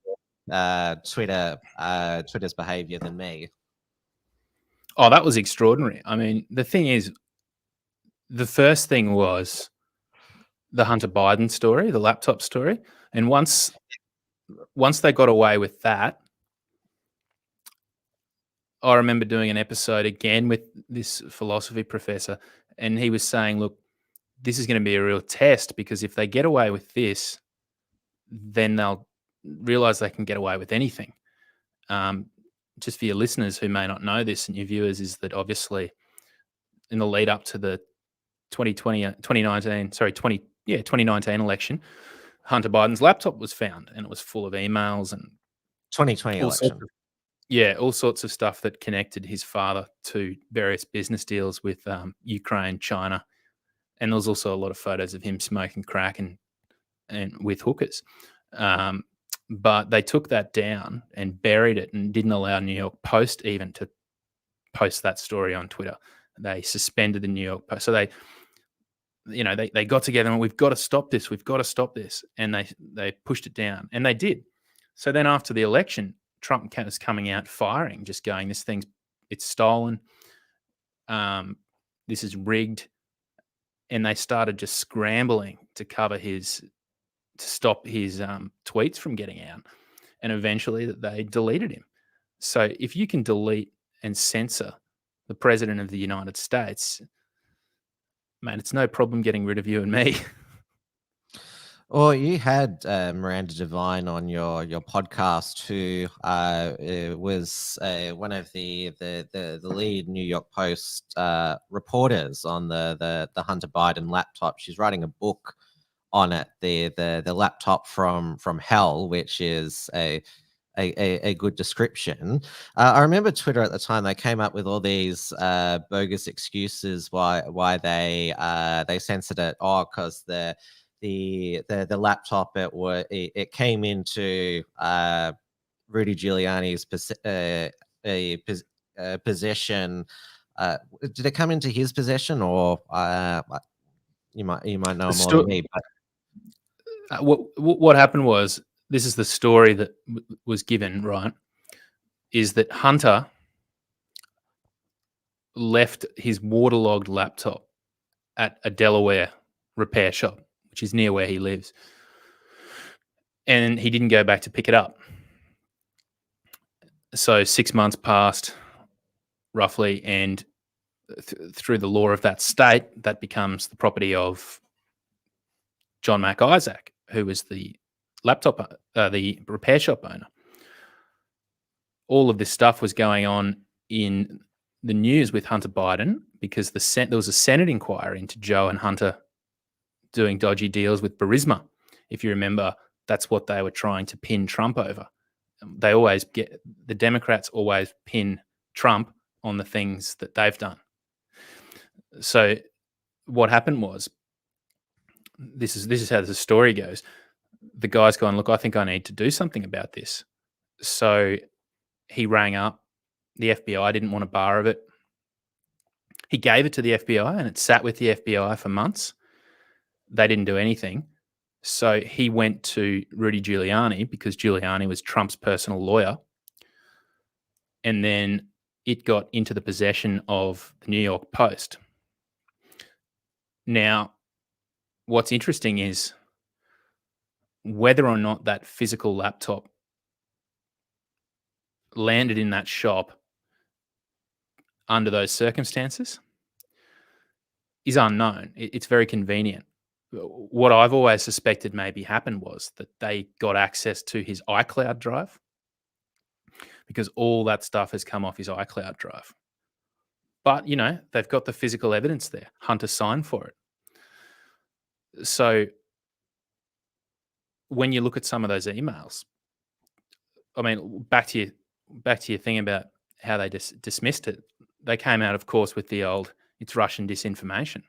Twitter's behavior than me. Oh, that was extraordinary. I mean, the thing is, the first thing was the Hunter Biden story, the laptop story. And once they got away with that, I remember doing an episode again with this philosophy professor, and he was saying, look, this is going to be a real test, because if they get away with this, then they'll realize they can get away with anything. Just for your listeners who may not know this, and your viewers, is that obviously in the lead up to the 2019 election, Hunter Biden's laptop was found, and it was full of emails and 2020 election. All sorts of stuff that connected his father to various business deals with Ukraine, China, and there was also a lot of photos of him smoking crack and with hookers. But they took that down and buried it, and didn't allow New York Post even to post that story on Twitter. They suspended the New York Post. So they got together and, we've got to stop this. And they pushed it down, and they did. So then after the election, Trump was coming out firing, just going, it's stolen. This is rigged. And they started just scrambling to stop his tweets from getting out. And eventually they deleted him. So if you can delete and censor the president of the United States, man, it's no problem getting rid of you and me. Well, you had Miranda Devine on your podcast, who was one of the lead New York Post reporters on the Hunter Biden laptop. She's writing a book on it, the laptop from hell, which is a good description. I remember Twitter at the time, they came up with all these bogus excuses why they censored it. Oh, because the laptop, it came into Rudy Giuliani's possession. Did it come into his possession, or you might know more than me? But what happened was, this is the story that was given, right? Is that Hunter left his waterlogged laptop at a Delaware repair shop, which is near where he lives, and he didn't go back to pick it up. So 6 months passed, roughly, and through the law of that state, that becomes the property of John Mac Isaac, who was the the repair shop owner. All of this stuff was going on in the news with Hunter Biden, because there was a Senate inquiry into Joe and Hunter doing dodgy deals with Burisma. If you remember, that's what they were trying to pin Trump over. The Democrats always pin Trump on the things that they've done. So what happened was, this is how the story goes. The guy's gone, look, I think I need to do something about this. So he rang up. The FBI didn't want a bar of it. He gave it to the FBI, and it sat with the FBI for months. They didn't do anything. So he went to Rudy Giuliani, because Giuliani was Trump's personal lawyer. And then it got into the possession of the New York Post. Now, what's interesting is whether or not that physical laptop landed in that shop under those circumstances is unknown. It's very convenient. What I've always suspected maybe happened was that they got access to his iCloud drive, because all that stuff has come off his iCloud drive. But, they've got the physical evidence there. Hunter signed for it. So when you look at some of those emails, I mean, back to your thing about how they dismissed it. They came out, of course, with the old, it's Russian disinformation,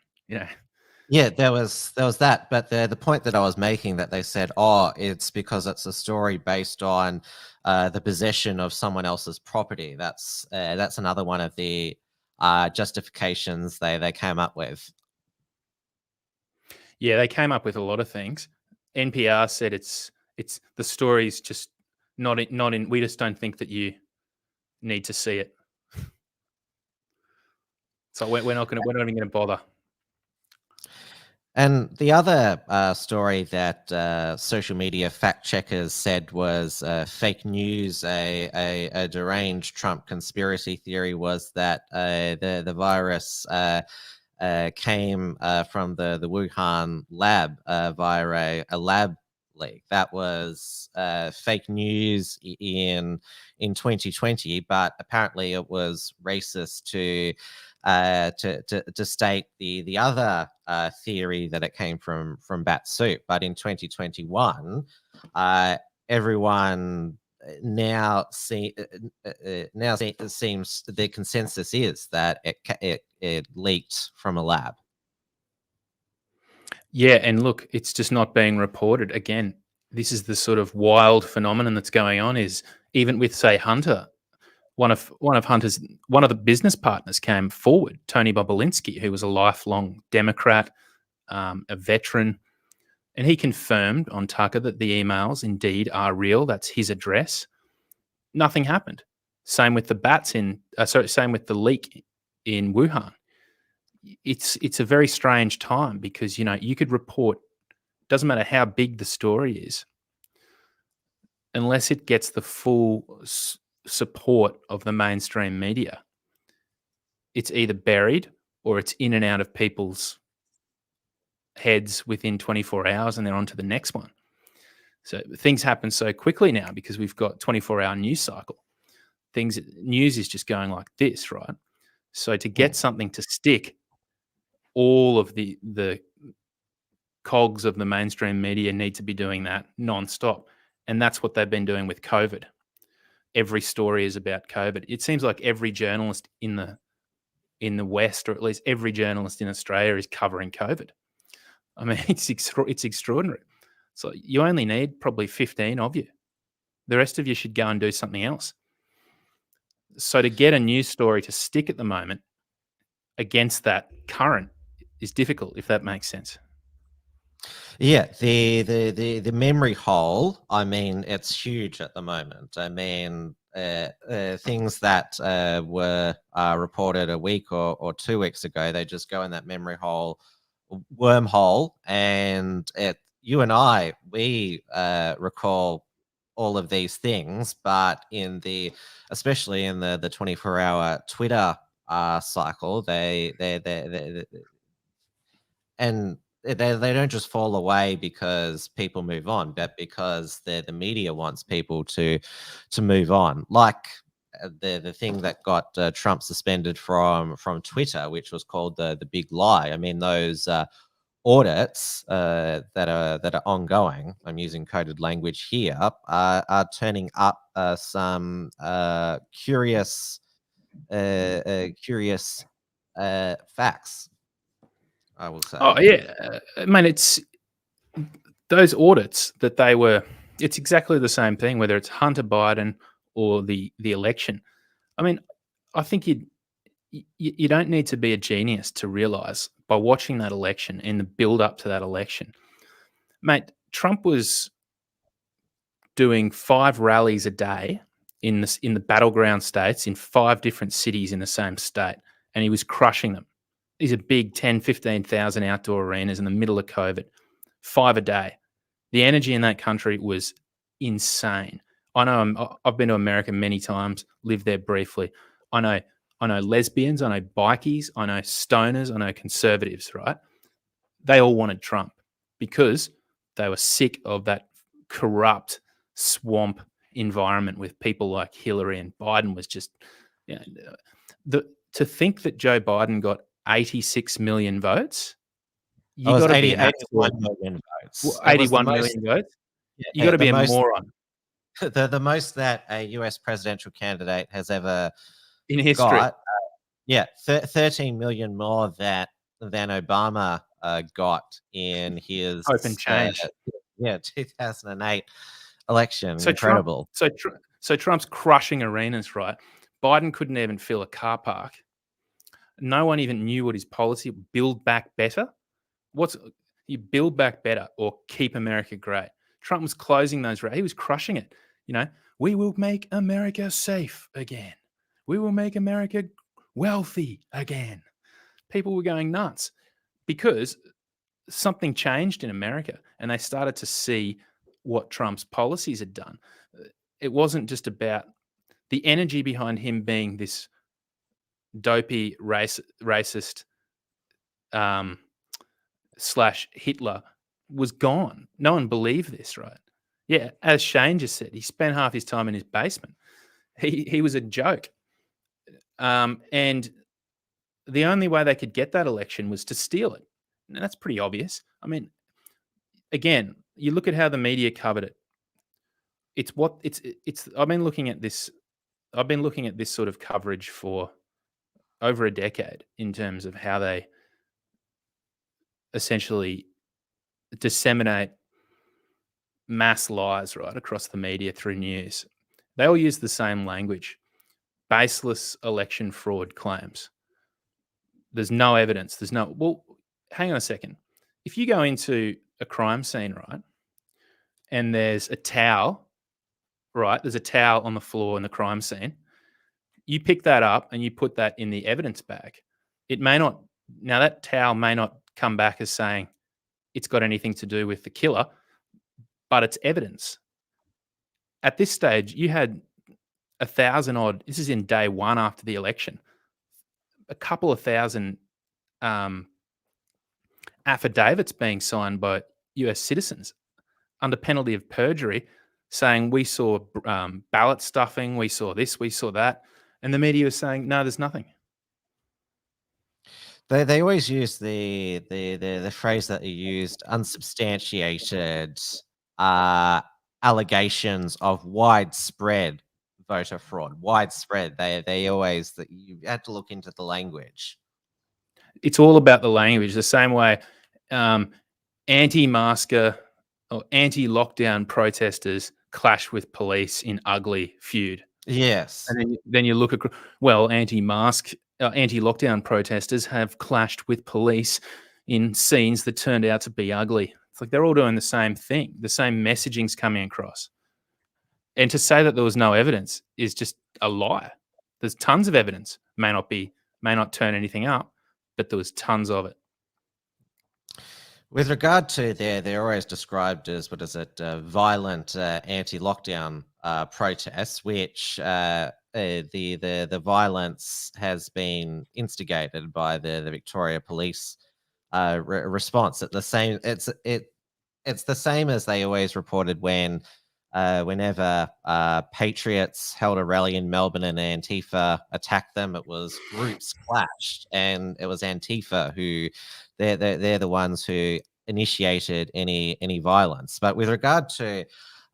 Yeah, there was that, but the point that I was making, that they said, oh, it's because it's a story based on the possession of someone else's property. That's another one of the justifications they came up with. Yeah, they came up with a lot of things. NPR said it's the story's just not in. We just don't think that you need to see it. So we're not even going to bother. And the other story that social media fact checkers said was fake news, a deranged Trump conspiracy theory, was that the virus came from the Wuhan lab via a lab leak. That was fake news in 2020, but apparently it was racist to state the other theory that it came from bat soup. But in 2021, everyone now seems the consensus is that it leaked from a lab. Yeah, and look, it's just not being reported. Again, this is the sort of wild phenomenon that's going on. Is even with, say, Hunter, one of the business partners came forward, Tony Bobulinski, who was a lifelong Democrat, a veteran, and he confirmed on Tucker that the emails indeed are real. That's his address. Nothing happened. Same with the same with the leak in Wuhan. It's a very strange time, because you could report, doesn't matter how big the story is, unless it gets the full support of the mainstream media, it's either buried or it's in and out of people's heads within 24 hours and they're on to the next one. So things happen so quickly now because we've got 24-hour news cycle. News is just going like this, right? So to get something to stick, all of the cogs of the mainstream media need to be doing that nonstop. And that's what they've been doing with COVID. Every story is about COVID. It seems like every journalist in the West, or at least every journalist in Australia, is covering COVID. I mean, it's extraordinary. So you only need probably 15 of you. The rest of you should go and do something else. So to get a news story to stick at the moment against that current is difficult, if that makes sense. Yeah, the memory hole, I mean, it's huge at the moment. I mean, things that were reported a week or 2 weeks ago, they just go in that memory hole, wormhole, and you and I, we recall all of these things, but especially in the 24-hour Twitter cycle, they don't just fall away because people move on, but because the media wants people to move on. Like the thing that got Trump suspended from Twitter, which was called the big lie. I mean, those audits that are ongoing, I'm using coded language here, are turning up some curious facts, I will say. Oh yeah, I mean, it's those audits that they were. It's exactly the same thing, whether it's Hunter Biden or the election. I mean, I think you don't need to be a genius to realize by watching that election and the build up to that election, mate. Trump was doing 5 rallies a day in the battleground states in 5 different cities in the same state, and he was crushing them. These are big 10, 15,000 outdoor arenas in the middle of COVID, 5 a day. The energy in that country was insane. I've been to America many times, lived there briefly. I know lesbians, I know bikies, I know stoners, I know conservatives, right? They all wanted Trump because they were sick of that corrupt swamp environment with people like Hillary, and Biden was just, you know, to think that Joe Biden got 86 million votes, you got to be an 81 million votes. 81 million votes. You got to be a moron the most that a US presidential candidate has ever in history. Got, 13 million more than Obama got in his Open change. 2008 election. So Incredible. So Trump's crushing arenas, right? Biden couldn't even fill a car park. No one even knew what his policy. Build back better. You build back better or keep America great? Trump was closing those. He was crushing it. We will make America safe again. We will make America wealthy again. People were going nuts because something changed in America, and they started to see what Trump's policies had done. It wasn't just about the energy behind him being this dopey racist slash Hitler was gone. No one believed this, right? Yeah, as Shane just said, he spent half his time in his basement. He was a joke. And the only way they could get that election was to steal it. And that's pretty obvious. I mean, again, you look at how the media covered it. I've been looking at this sort of coverage for over a decade in terms of how they essentially disseminate mass lies right across the media through news. They all use the same language. Baseless election fraud claims. There's no evidence. Well, hang on a second. If you go into a crime scene, right, and there's a towel, right, there's a towel on the floor in the crime scene, you pick that up and you put that in the evidence bag. Now that towel may not come back as saying it's got anything to do with the killer, but it's evidence. At this stage, you had 1,000 odd, this is in day one after the election, a couple of thousand affidavits being signed by US citizens under penalty of perjury saying we saw ballot stuffing, we saw this, we saw that. And the media was saying, no, there's nothing. They always use the phrase that you used, unsubstantiated allegations of widespread voter fraud. Widespread. They always, that you had to look into the language. It's all about the language. The same way anti-masker or anti-lockdown protesters clash with police in ugly feud. Yes. And then you look at, anti-lockdown protesters have clashed with police in scenes that turned out to be ugly. It's like they're all doing the same thing. The same messaging's coming across. And to say that there was no evidence is just a lie. There's tons of evidence. May not turn anything up, but there was tons of it. With regard to they're always described as, violent anti-lockdown protests, which the violence has been instigated by the Victoria Police response. It's the same as they always reported when whenever patriots held a rally in Melbourne and Antifa attacked them, it was groups clashed, and it was Antifa who they're the ones who initiated any violence. But with regard to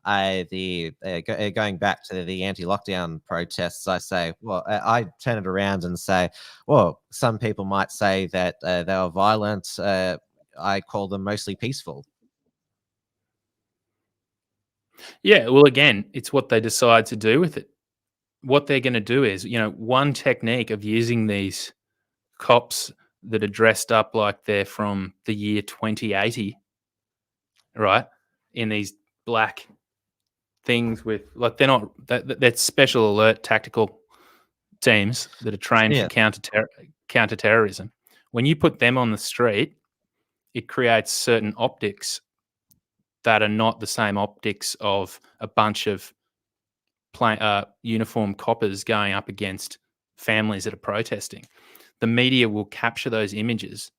going back to the anti-lockdown protests, I say, well, I turn it around and say, well, some people might say that they were violent. I call them mostly peaceful. Yeah, well, again, it's what they decide to do with it. What they're going to do is, one technique of using these cops that are dressed up like they're from the year 2080, right, in these black things with, like, they're special alert tactical teams that are trained for counter-terrorism. When you put them on the street, it creates certain optics that are not the same optics of a bunch of uniformed coppers going up against families that are protesting. The media will capture those images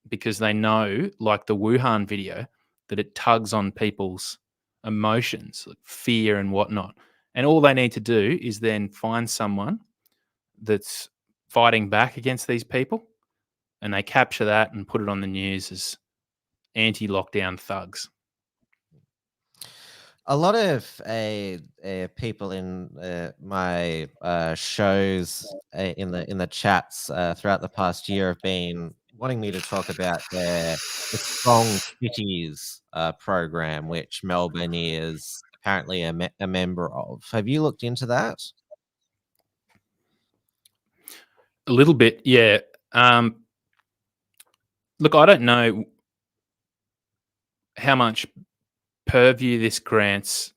because they know, like the Wuhan video, that it tugs on people's emotions, like fear and whatnot. And all they need to do is then find someone that's fighting back against these people, and they capture that and put it on the news as anti-lockdown thugs. A lot of people in my shows in the chats throughout the past year have been wanting me to talk about the Strong Cities program, which Melbourne is apparently a member of. Have you looked into that? A little bit, yeah. Look, I don't know how much purview this grants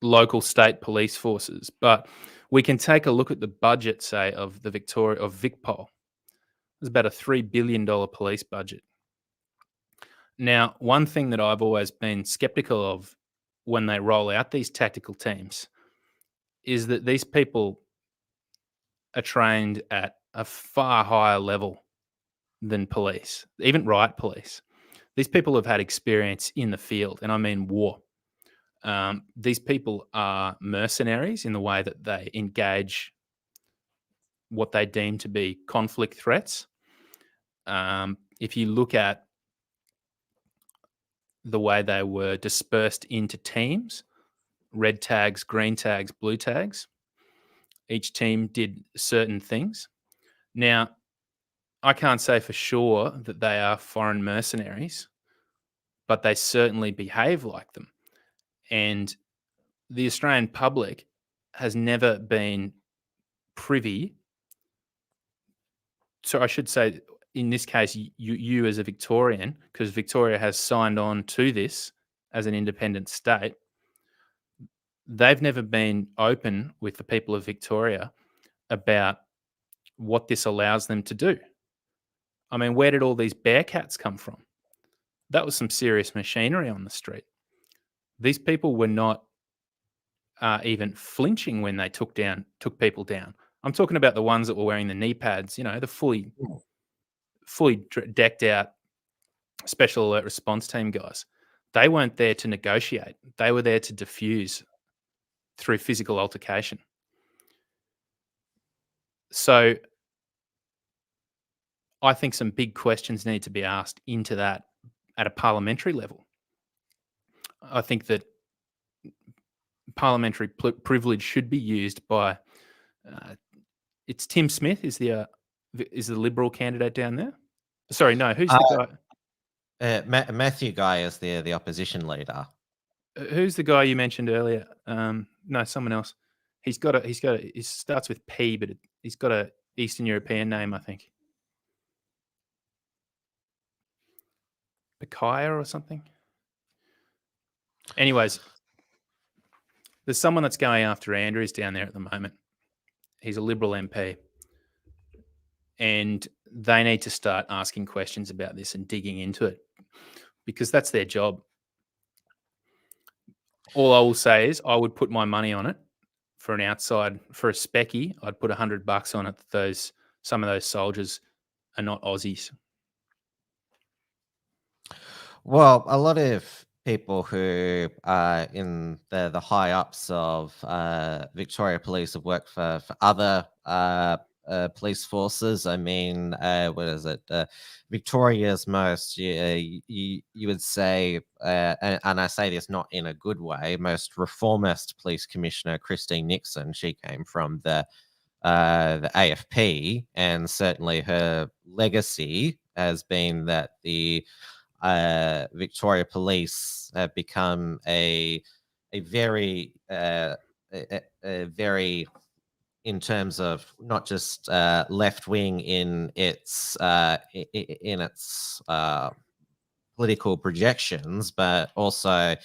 local state police forces, but we can take a look at the budget, say, of the VicPol. There's about a $3 billion police budget. Now, one thing that I've always been skeptical of when they roll out these tactical teams is that these people are trained at a far higher level than police, even riot police. These people have had experience in the field, and I mean war. These people are mercenaries in the way that they engage what they deem to be conflict threats. If you look at the way they were dispersed into teams, red tags, green tags, blue tags, each team did certain things. Now, I can't say for sure that they are foreign mercenaries, but they certainly behave like them. And the Australian public has never been privy. So I should say, in this case, you as a Victorian, because Victoria has signed on to this as an independent state, they've never been open with the people of Victoria about what this allows them to do. I mean, where did all these Bearcats come from? That was some serious machinery on the street. These people were not even flinching when they took people down. I'm talking about the ones that were wearing the knee pads, the fully decked out special alert response team guys. They weren't there to negotiate. They were there to diffuse through physical altercation. So I think some big questions need to be asked into that at a parliamentary level. I think that parliamentary privilege should be used by it's Tim Smith is the Liberal candidate down there. Sorry, no, who's the guy? Matthew Guy is the opposition leader. Who's the guy you mentioned earlier? No, someone else. He starts with P, but he's got a Eastern European name, I think. Bakaya or something. Anyways, there's someone that's going after Andrews down there at the moment. He's a Liberal MP. And they need to start asking questions about this and digging into it because that's their job. All I will say is I would put my money on it for a specky. I'd put $100 on it that some of those soldiers are not Aussies. Well, a lot of people who are in the high ups of Victoria Police have worked for other police forces. I mean, what is it? Victoria's most, you would say, and I say this not in a good way, most reformist police commissioner, Christine Nixon. She came from the AFP, and certainly her legacy has been that the Victoria Police have become a very a very, in terms of not just left wing in its political projections, but also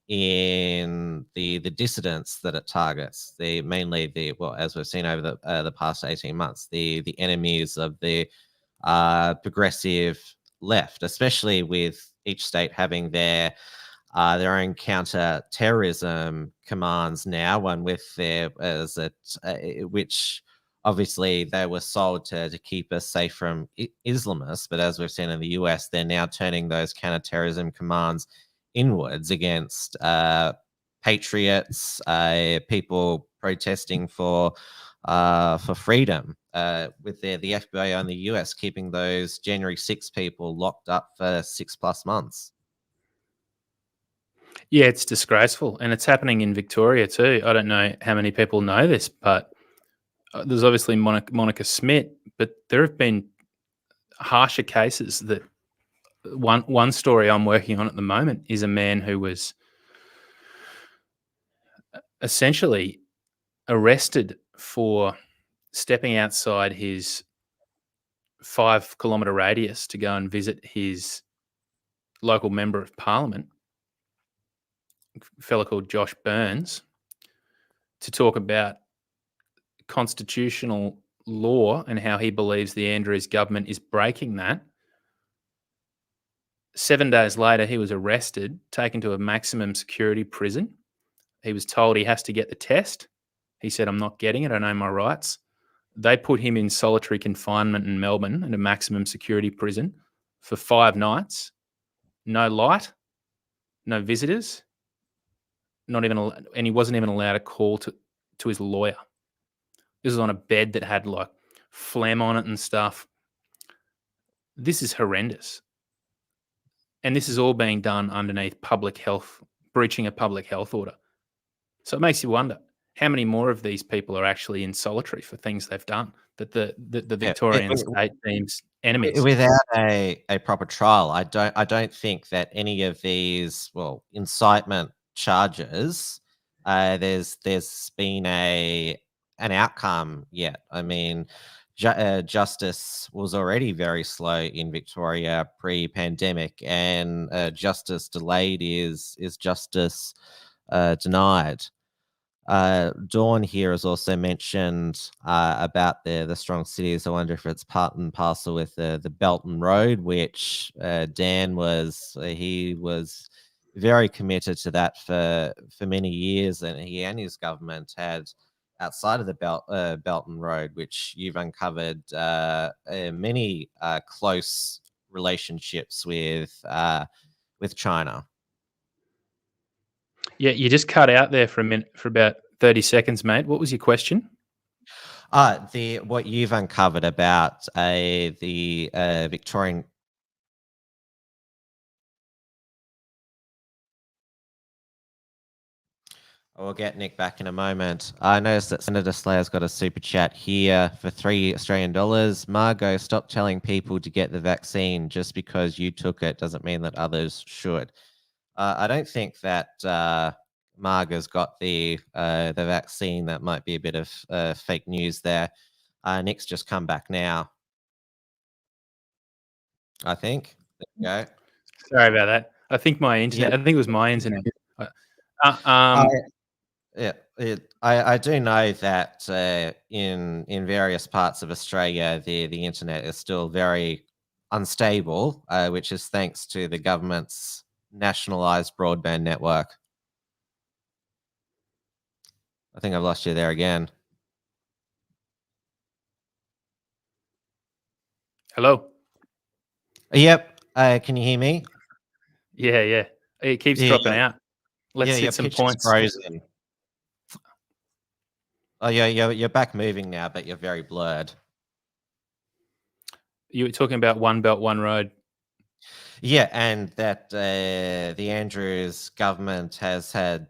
in the dissidents that it targets. Mainly as we've seen over the past 18 months, the enemies of the progressive left, especially with each state having their own counter-terrorism commands now. One with which obviously they were sold to keep us safe from Islamists, but as we've seen in the US, they're now turning those counter-terrorism commands inwards against patriots, people protesting for freedom, with the FBI and the US keeping those January 6 people locked up for 6+ months. Yeah, it's disgraceful, and it's happening in Victoria too. I don't know how many people know this, but there's obviously Monica Smith, but there have been harsher cases. That one story I'm working on at the moment is a man who was essentially arrested for stepping outside his 5-kilometre radius to go and visit his local member of parliament, a fellow called Josh Burns, to talk about constitutional law and how he believes the Andrews government is breaking that. 7 days later, he was arrested, taken to a maximum security prison. He was told he has to get the test. He said, "I'm not getting it. I know my rights." They put him in solitary confinement in Melbourne in a maximum security prison for 5 nights. No light, no visitors, and he wasn't even allowed a call to his lawyer. This was on a bed that had like phlegm on it and stuff. This is horrendous. And this is all being done underneath breaching a public health order. So it makes you wonder how many more of these people are actually in solitary for things they've done, that the Victorian state deems enemies. Without a proper trial, I don't think that any of these incitement charges, there's been an outcome yet. I mean, justice was already very slow in Victoria pre-pandemic, and justice delayed is justice denied. Dawn here has also mentioned about the strong cities. I wonder if it's part and parcel with the Belt and Road, which Dan was very committed to that for many years, and he and his government had outside of the Belt and Road, which you've uncovered many close relationships with China. Yeah, you just cut out there for a minute, for about 30 seconds, mate. What was your question? What you've uncovered about the Victorian. We'll get Nick back in a moment. I noticed that Senator Slayer's got a super chat here for $3 Margot, stop telling people to get the vaccine. Just because you took it doesn't mean that others should. I don't think that Marga's got the vaccine. That might be a bit of fake news there. Nick's just come back now, I think. There you go. Sorry about that. I think my internet. Yeah. I think it was my internet. I do know that in various parts of Australia, the internet is still very unstable, which is thanks to the government's nationalised broadband network. I think I've lost you there again. Hello. Yep. Can you hear me? Yeah. It keeps Yeah, dropping out. Let's your hit some picture's points. frozen. Oh, yeah, you're back moving now, but you're very blurred. You were talking about One Belt, One Road. Yeah, and that the Andrews government has had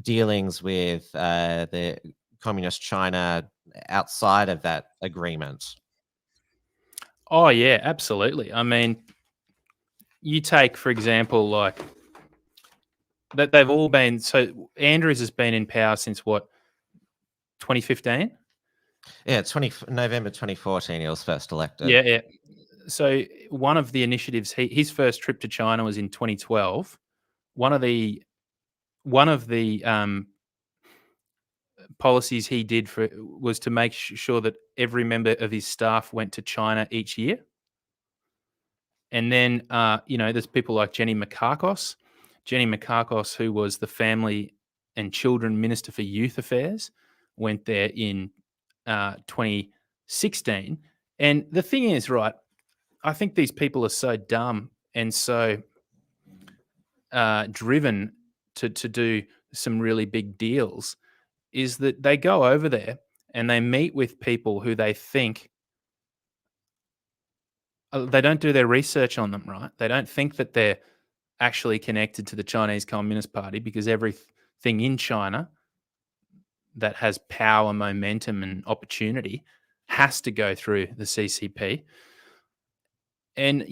dealings with the communist China outside of that agreement. Oh, yeah, absolutely. I mean, you take, for example, like that they've all been. So Andrews has been in power since what, 2015? Yeah, November 2014, he was first elected. Yeah, yeah. So one of the initiatives, his first trip to China was in 2012. One of the policies he did was to make sure that every member of his staff went to China each year. And then, there's people like Jenny Mikakos. Jenny Mikakos, who was the Family and Children Minister for Youth Affairs, went there in 2016. And the thing is, right, I think these people are so dumb and so driven to do some really big deals, is that they go over there and they meet with people who they think they don't do their research on them, right? They don't think that they're actually connected to the Chinese Communist Party, because everything in China that has power, momentum, and opportunity has to go through the CCP. And,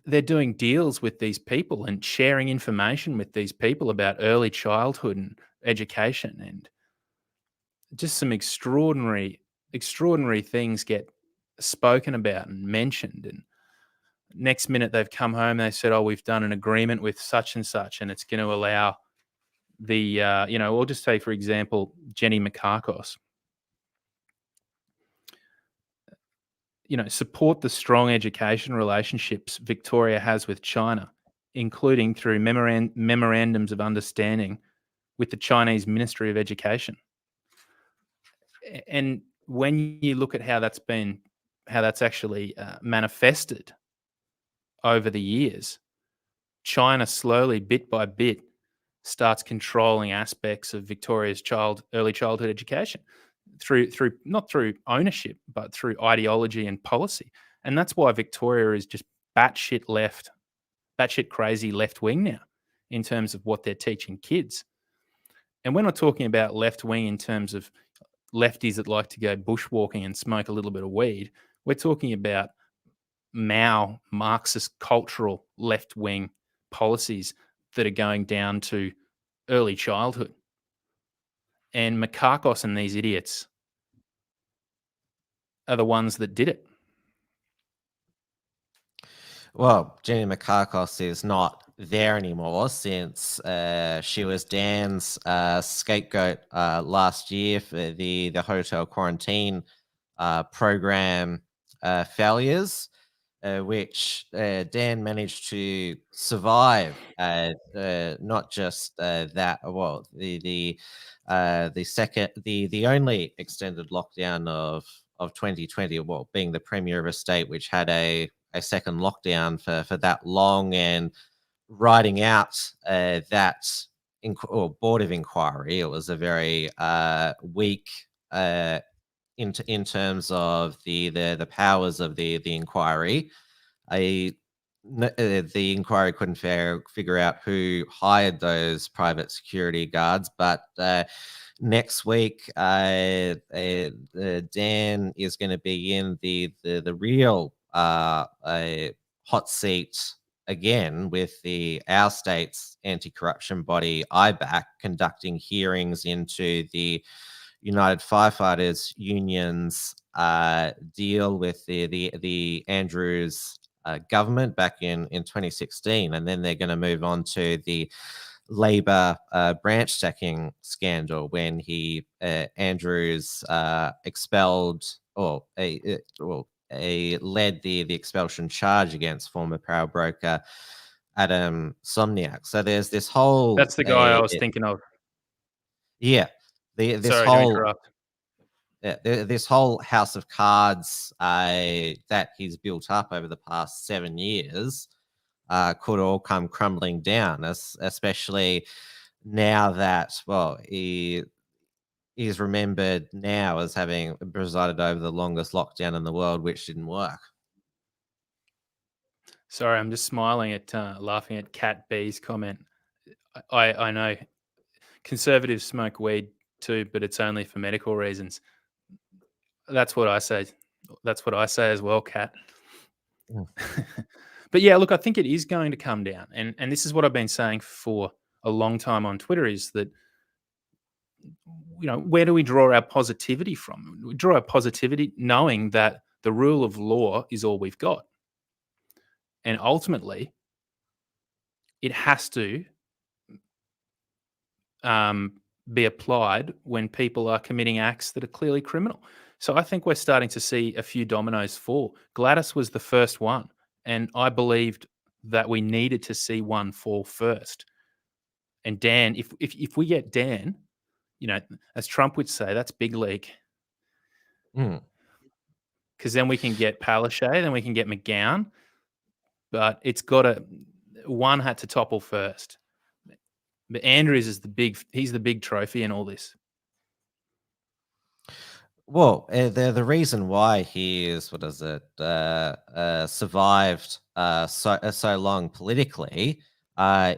they're doing deals with these people and sharing information with these people about early childhood and education, and just some extraordinary things get spoken about and mentioned. And next minute they've come home, they said, oh, we've done an agreement with such and such, and it's going to allow the, we'll just say, for example, Jenny Mikakos, support the strong education relationships Victoria has with China, including through memorandums of understanding with the Chinese Ministry of Education. And when you look at how that's actually manifested over the years, China slowly, bit by bit, starts controlling aspects of Victoria's early childhood education through not through ownership, but through ideology and policy. And that's why Victoria is just batshit crazy left wing now in terms of what they're teaching kids. And we're not talking about left wing in terms of lefties that like to go bushwalking and smoke a little bit of weed. We're talking about Mao, Marxist cultural left wing policies that are going down to early childhood. And Mikakos and these idiots are the ones that did it. Well, Jenny Mikakos is not there anymore since she was Dan's scapegoat last year for the hotel quarantine program failures, which Dan managed to survive. Not just that, well, the only extended lockdown of 2020, well, being the premier of a state which had a second lockdown for that long, and writing out that board of inquiry. It was a very weak in terms of the powers of the inquiry. The inquiry couldn't figure out who hired those private security guards, but next week, Dan is going to be in the real hot seat again with our state's anti-corruption body IBAC conducting hearings into the United Firefighters Union's deal with the Andrews government back in 2016, and then they're going to move on to the Labor branch stacking scandal when Andrews expelled or led the expulsion charge against former power broker Adam Somniak. So there's this whole. That's the guy I was thinking of. Yeah, this Sorry to whole. interrupt. this whole house of cards that he's built up over the past 7 years could all come crumbling down, especially now that, well, he is remembered now as having presided over the longest lockdown in the world, which didn't work. Sorry, I'm just smiling at laughing at Cat B's comment. I know conservatives smoke weed too, but it's only for medical reasons. That's what I say. That's what I say as well, Cat. Mm. But yeah, look, I think it is going to come down, and this is what I've been saying for a long time on Twitter, is that, you know, where do we draw our positivity from? We draw our positivity knowing that the rule of law is all we've got, and ultimately, it has to be applied when people are committing acts that are clearly criminal. So I think we're starting to see a few dominoes fall. Gladys was the first one, and I believed that we needed to see one fall first. And Dan, if we get Dan, you know, as Trump would say, that's big league. Mm. Because then we can get Palaszczuk, then we can get McGowan, but it's got to, one had to topple first. But Andrews is he's the big trophy in all this. Well, the reason why he is, survived so long politically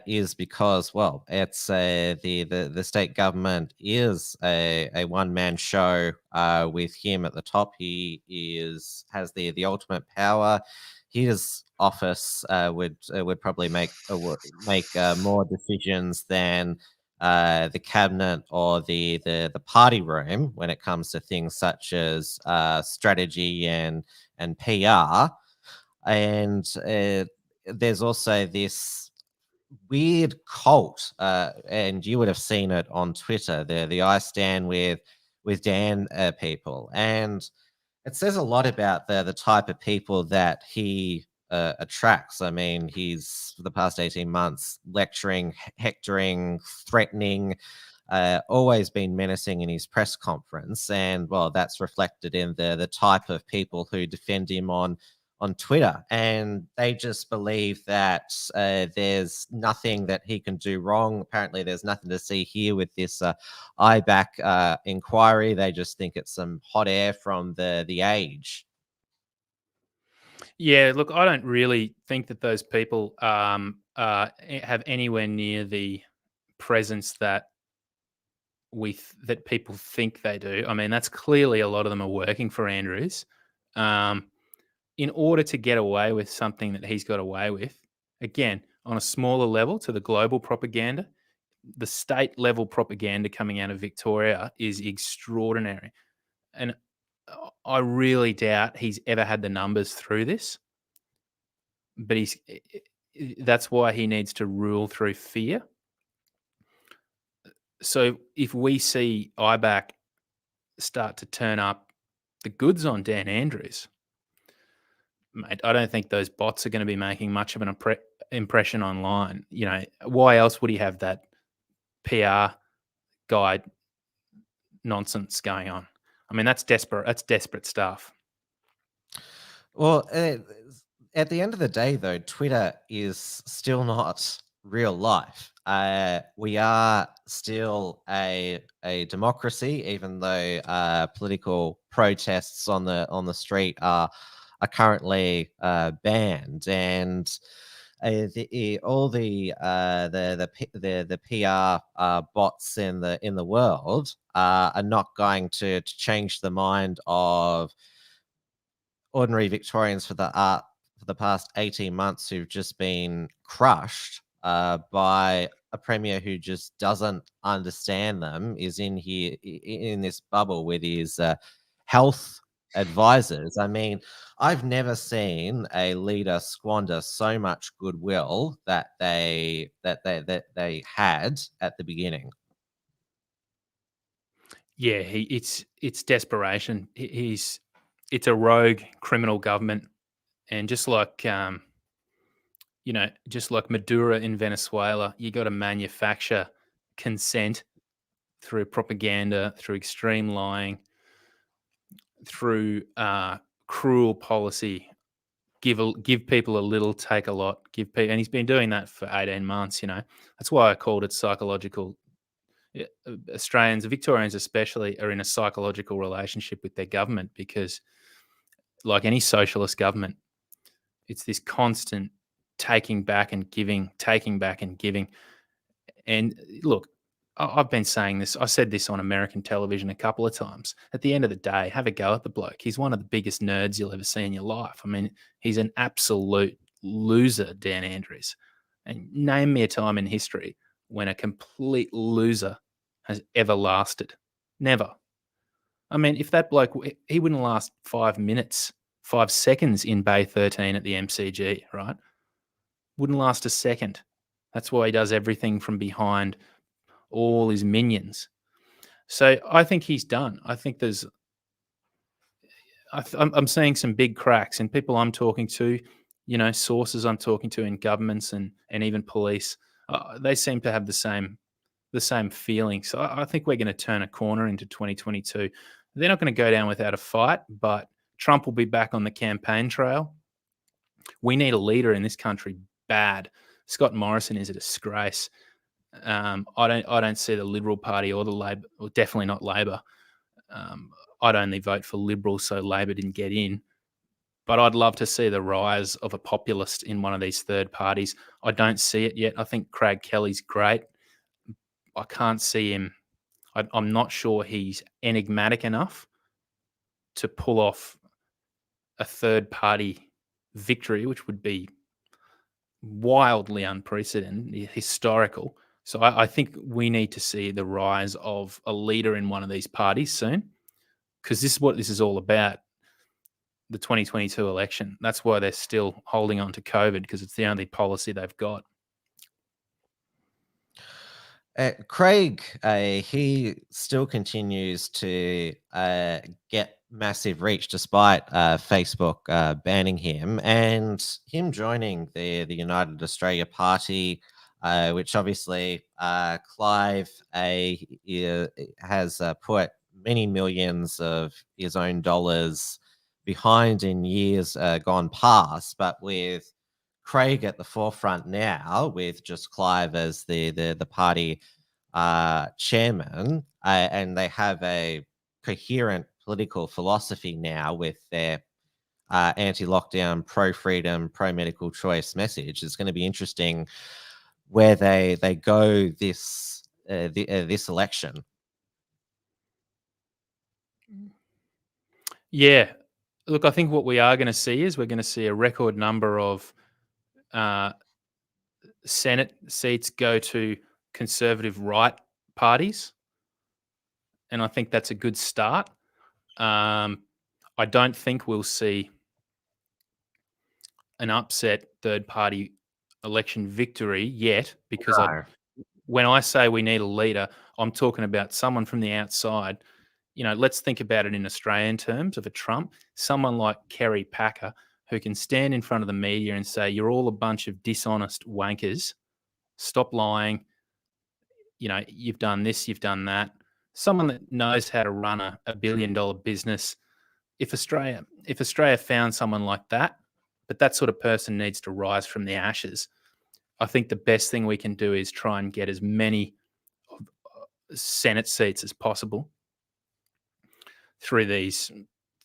is because, well, it's the state government is a one man show with him at the top. He has the ultimate power. His office would probably make more decisions than the cabinet or the party room when it comes to things such as strategy and PR. And there's also this weird cult, and you would have seen it on Twitter, the I stand with Dan people, and it says a lot about the type of people that he attracts. I mean, he's for the past 18 months lecturing, hectoring, threatening, always been menacing in his press conference, and well, that's reflected in the type of people who defend him on Twitter, and they just believe that there's nothing that he can do wrong. Apparently, there's nothing to see here with this IBAC inquiry. They just think it's some hot air from the age. Yeah, look, I don't really think that those people have anywhere near the presence that that people think they do. I mean, that's clearly a lot of them are working for Andrews. In order to get away with something that he's got away with, again, on a smaller level to the global propaganda, the state level propaganda coming out of Victoria is extraordinary. And I really doubt he's ever had the numbers through this. But that's why he needs to rule through fear. So if we see IBAC start to turn up the goods on Dan Andrews, mate, I don't think those bots are going to be making much of an impression online. You know, why else would he have that PR guide nonsense going on? I mean, that's desperate. That's desperate stuff. Well, at the end of the day, though, Twitter is still not real life. We are still a democracy, even though political protests on the street are currently banned, and all the PR bots in the world are not going to change the mind of ordinary Victorians for the past 18 months who've just been crushed by a premier who just doesn't understand them, is in here in this bubble with his health advisors. I mean, I've never seen a leader squander so much goodwill that they had at the beginning. Yeah, it's desperation. It's a rogue criminal government, and just like just like Maduro in Venezuela, you got to manufacture consent through propaganda, through extreme lying, through cruel policy. Give people a little, take a lot. And he's been doing that for 18 months. That's why I called it psychological. Australians, Victorians especially, are in a psychological relationship with their government because, like any socialist government, it's this constant taking back and giving, taking back and giving. And look, I've been saying this. I said this on American television a couple of times. At the end of the day, have a go at the bloke. He's one of the biggest nerds you'll ever see in your life. I mean, he's an absolute loser, Dan Andrews. And name me a time in history when a complete loser has ever lasted. Never. I mean, if that bloke, he wouldn't last 5 minutes, 5 seconds in Bay 13 at the MCG, right? Wouldn't last a second. That's why he does everything from behind all his minions. So I think he's done. I think I'm seeing some big cracks in people I'm talking to, sources I'm talking to in governments and even police. They seem to have the same feeling. So I think we're going to turn a corner into 2022. They're not going to go down without a fight, but Trump will be back on the campaign trail. We need a leader in this country bad. Scott Morrison is a disgrace. I don't see the Liberal Party or the Labor, or definitely not Labor. I'd only vote for Liberal, so Labor didn't get in. But I'd love to see the rise of a populist in one of these third parties. I don't see it yet. I think Craig Kelly's great. I can't see him. I'm not sure he's enigmatic enough to pull off a third party victory, which would be wildly unprecedented, historical. So I think we need to see the rise of a leader in one of these parties soon, because this is what this is all about, the 2022 election. That's why they're still holding on to COVID, because it's the only policy they've got. Craig, he still continues to get massive reach despite Facebook banning him, and him joining the United Australia Party, which obviously Clive has put many millions of his own dollars behind in years gone past, but with Craig at the forefront now, with just Clive as the party chairman, and they have a coherent political philosophy now with their anti-lockdown, pro-freedom, pro-medical choice message. It's going to be interesting where they go this election. Yeah. Look, I think what we are going to see is we're going to see a record number of Senate seats go to conservative right parties. And I think that's a good start. I don't think we'll see an upset third party election victory yet, because when I say we need a leader, I'm talking about someone from the outside. Let's think about it in Australian terms of a Trump, someone like Kerry Packer, who can stand in front of the media and say, you're all a bunch of dishonest wankers. Stop lying. You've done this, you've done that. Someone that knows how to run a $1 billion business. If Australia found someone like that, but that sort of person needs to rise from the ashes, I think the best thing we can do is try and get as many Senate seats as possible through these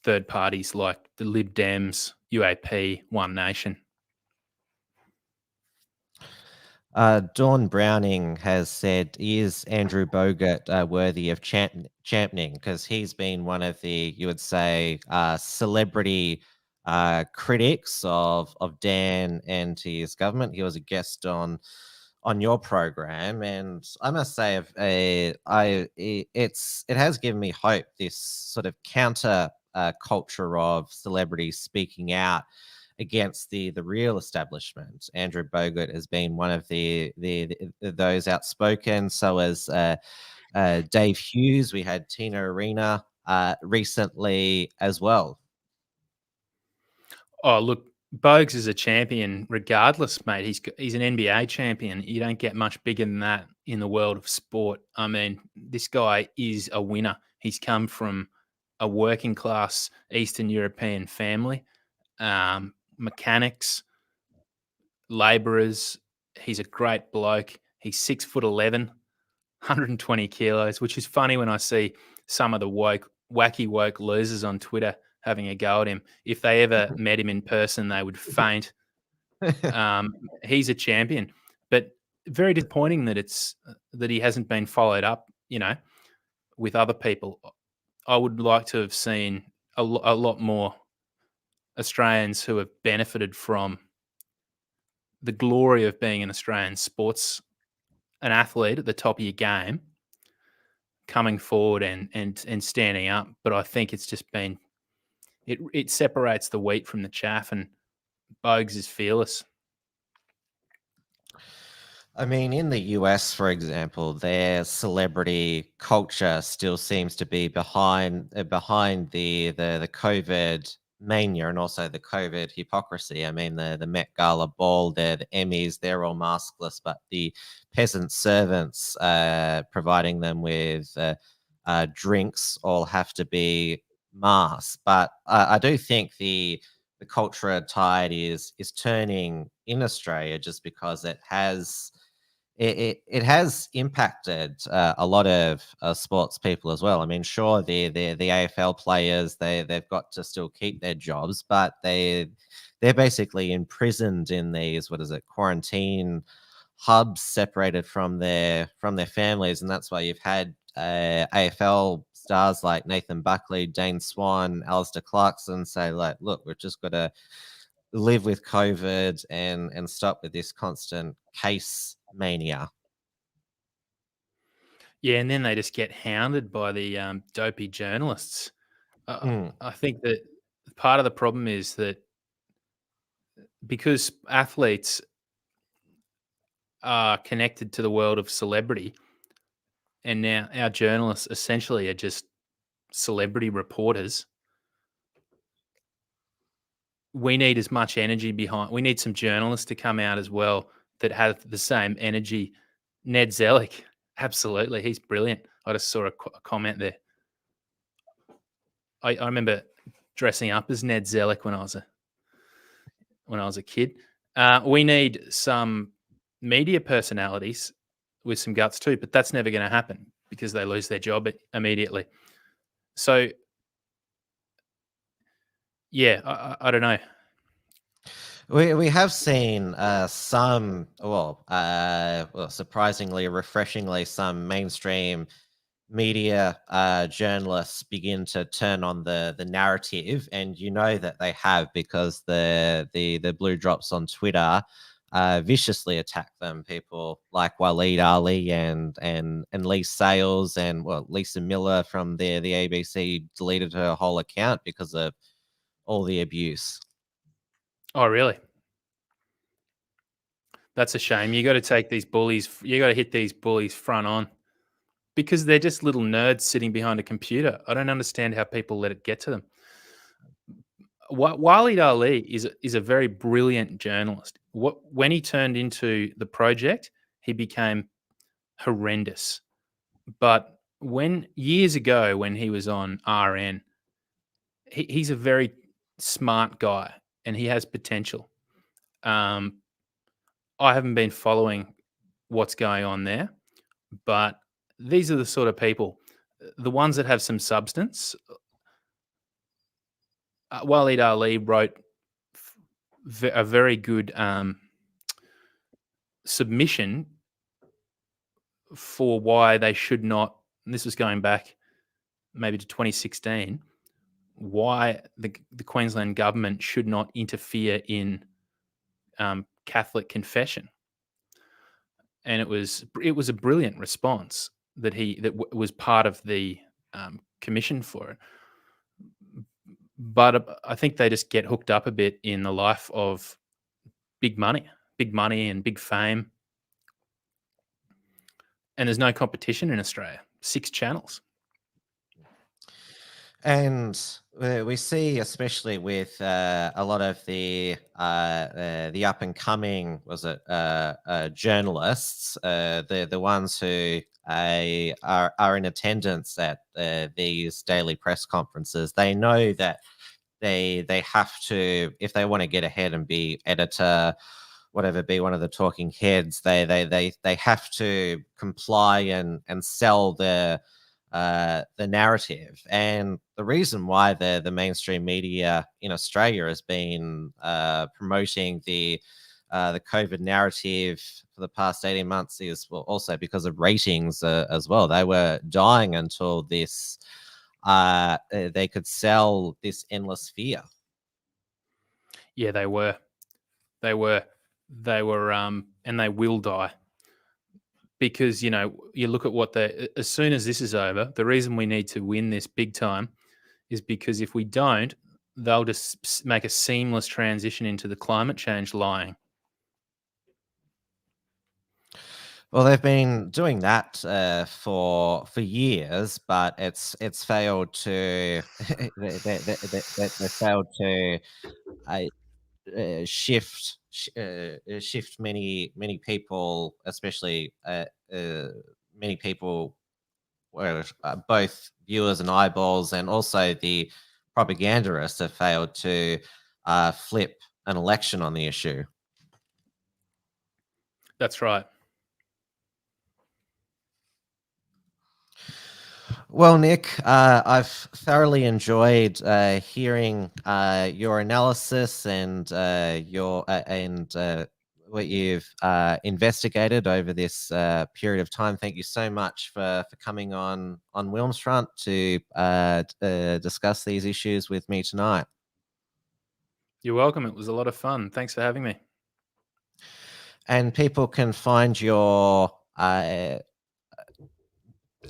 third parties like the Lib Dems, UAP, One Nation. Dawn Browning has said, is Andrew Bogut worthy of championing? Because he's been one of the, you would say, celebrity critics of Dan and his government. He was a guest on your program, and I must say, it has given me hope, this sort of counter culture of celebrities speaking out against the real establishment. Andrew Bogut has been one of those outspoken. So as Dave Hughes, we had Tina Arena recently as well. Oh, look, Bogues is a champion regardless, mate. He's an NBA champion. You don't get much bigger than that in the world of sport. I mean, this guy is a winner. He's come from a working class Eastern European family, mechanics, labourers. He's a great bloke. He's 6'11", 120 kilos, which is funny when I see some of the wacky woke losers on Twitter having a go at him. If they ever met him in person, they would faint. He's a champion, but very disappointing that he hasn't been followed up, with other people. I would like to have seen a lot more Australians who have benefited from the glory of being an Australian an athlete at the top of your game, coming forward and standing up. But I think it's just been it separates the wheat from the chaff, and Bogues is fearless. I mean, in the US, for example, their celebrity culture still seems to be behind the COVID mania and also the COVID hypocrisy. I mean, the Met Gala ball, the Emmys, they're all maskless, but the peasant servants providing them with drinks all have to be masked. But I do think the cultural tide is turning in Australia, just because it has impacted a lot of sports people as well. I mean, sure, the AFL players, they've got to still keep their jobs, but they're basically imprisoned in these, quarantine hubs, separated from their families, and that's why you've had AFL stars like Nathan Buckley, Dane Swan, Alistair Clarkson say, like, look, we've just got to live with COVID and stop with this constant case mania. Yeah, and then they just get hounded by the dopey journalists. I think that part of the problem is that because athletes are connected to the world of celebrity, and now our journalists essentially are just celebrity reporters, we need as much energy behind. We need some journalists to come out as well that have the same energy. Ned Zellick, absolutely, he's brilliant. I just saw a comment there. I remember dressing up as Ned Zellick when I was a kid. We need some media personalities with some guts too, but that's never going to happen because they lose their job immediately. So, yeah, I don't know. We have seen some, surprisingly, refreshingly, some mainstream media journalists begin to turn on the narrative, and you know that they have, because the blue drops on Twitter viciously attack them. People like Waleed Ali and Lee Sales and Lisa Miller from the ABC deleted her whole account because of all the abuse. Oh, really? That's a shame. You got to take these bullies. You got to hit these bullies front on, because they're just little nerds sitting behind a computer. I don't understand how people let it get to them. Waleed Ali is a very brilliant journalist. When he turned into the project, he became horrendous. But years ago, when he was on RN, he's a very smart guy and he has potential. I haven't been following what's going on there, but these are the sort of people, the ones that have some substance. Waleed Ali wrote a very good submission for why they should not, and this was going back maybe to 2016, why the Queensland government should not interfere in Catholic confession. And it was a brilliant response that was part of the commission for it. But I think they just get hooked up a bit in the life of big money and big fame. And there's no competition in Australia. 6 channels. And we see, especially with a lot of the up and coming, journalists, the ones who are in attendance at these daily press conferences. They know that they have to, if they want to get ahead and be editor, whatever, be one of the talking heads, they have to comply and sell the narrative. And the reason why the mainstream media in Australia has been promoting the COVID narrative for the past 18 months is, well, also because of ratings as well. They were dying until this they could sell this endless fear. Yeah, they were, and they will die. Because, you look at what as soon as this is over, the reason we need to win this big time is because if we don't, they'll just make a seamless transition into the climate change lying. Well, they've been doing that for years, but it's failed to they failed to shift many people, especially many people, both viewers and eyeballs, and also the propagandists have failed to flip an election on the issue. That's right. Well, Nick, I've thoroughly enjoyed hearing your analysis and what you've investigated over this period of time. Thank you so much for coming on WilmsFront to discuss these issues with me tonight. You're welcome. It was a lot of fun. Thanks for having me. And people can find your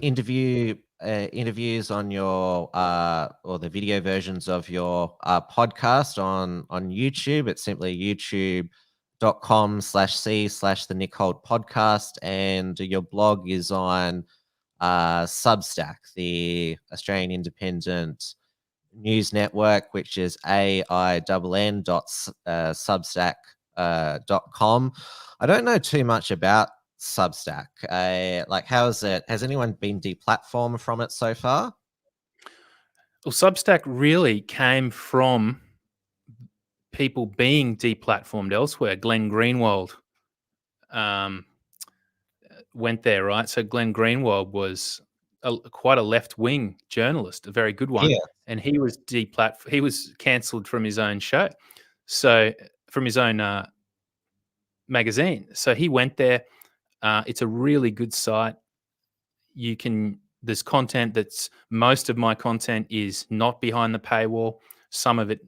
interviews on your or the video versions of your podcast on YouTube. It's simply youtube.com/c/the Nick Holt podcast, and your blog is on Substack, the Australian Independent News Network, which is AINN.substack.com. I don't know too much about Substack. Like, how is it? Has anyone been deplatformed from it so far? Well, Substack really came from people being deplatformed elsewhere. Glenn Greenwald went there, right? So Glenn Greenwald was quite a left-wing journalist, a very good one, Yeah. and he was he was cancelled from his own show, so from his own magazine. So he went there. It's a really good site. There's content most of my content is not behind the paywall. Some of it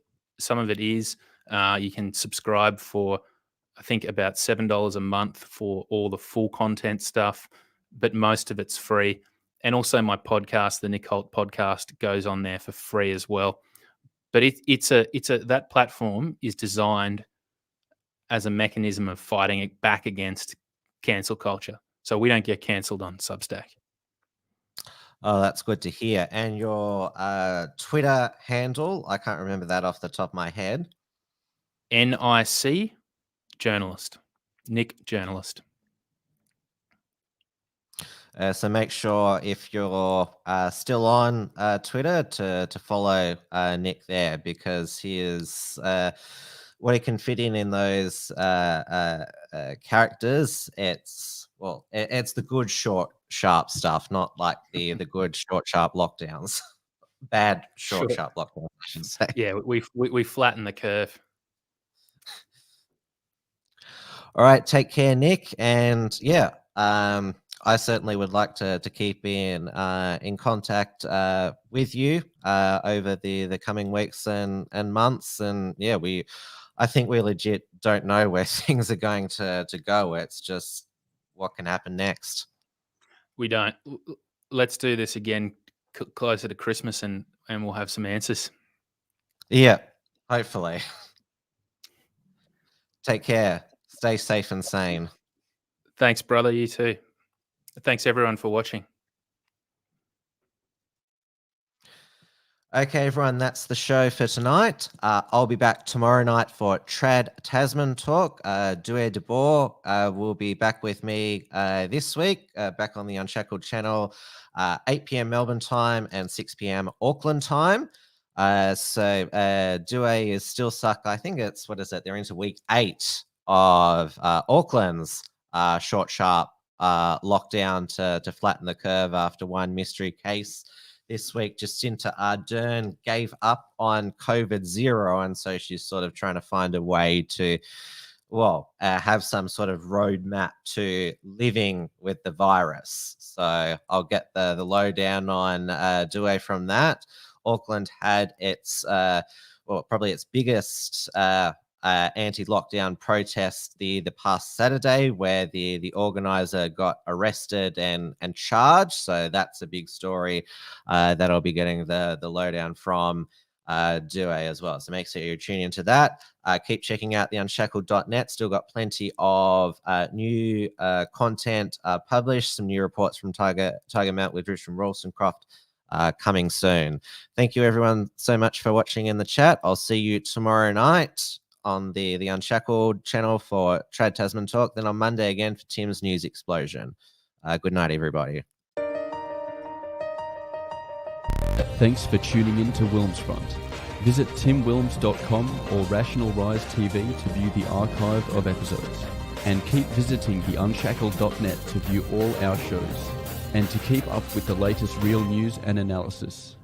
is. You can subscribe for, I think, about $7 a month for all the full content stuff, but most of it's free. And also my podcast, the Nick Holt podcast, goes on there for free as well. But that platform is designed as a mechanism of fighting it back against cancel culture. So we don't get cancelled on Substack. Oh, that's good to hear. And your Twitter handle, I can't remember that off the top of my head. NIC journalist, Nick journalist. So make sure, if you're still on Twitter, to follow Nick there, because he is what he can fit in those characters. It's the good short sharp stuff, not like the good short sharp lockdowns. Bad short sharp lockdowns, I should say. Yeah, we flatten the curve. All right, take care, Nick, and yeah. I certainly would like to keep in contact with you over the coming weeks and months. And yeah, I think we legit don't know where things are going to go. It's just what can happen next. We don't. Let's do this again closer to Christmas, and we'll have some answers. Yeah, hopefully. Take care. Stay safe and sane. Thanks, brother. You too. Thanks, everyone, for watching. Okay, everyone, that's the show for tonight. I'll be back tomorrow night for Trad Tasman Talk. Douay de Boer will be back with me this week, back on the Unshackled channel, 8 p.m. Melbourne time and 6 p.m. Auckland time. So Douay is still stuck. I think it's, what is it? They're into week 8 of Auckland's short, sharp lockdown to flatten the curve after one mystery case. This week, Jacinta Ardern gave up on COVID-0, and so she's sort of trying to find a way to, have some sort of roadmap to living with the virus. So I'll get the lowdown on Douay from that. Auckland had its, probably its biggest anti-lockdown protest the past Saturday, where the organizer got arrested and charged. So that's a big story that I'll be getting the lowdown from Douay as well. So make sure you tune into that. Keep checking out the unshackled.net. Still got plenty of new content published, some new reports from Tiger Mount Woodridge from Rawsoncroft coming soon. Thank you everyone so much for watching in the chat. I'll see you tomorrow night on the Unshackled channel for Trad Tasman Talk, then on Monday again for Tim's News Explosion. Good night, everybody. Thanks for tuning in to WilmsFront. Visit timwilms.com or Rational Rise TV to view the archive of episodes. And keep visiting the unshackled.net to view all our shows and to keep up with the latest real news and analysis.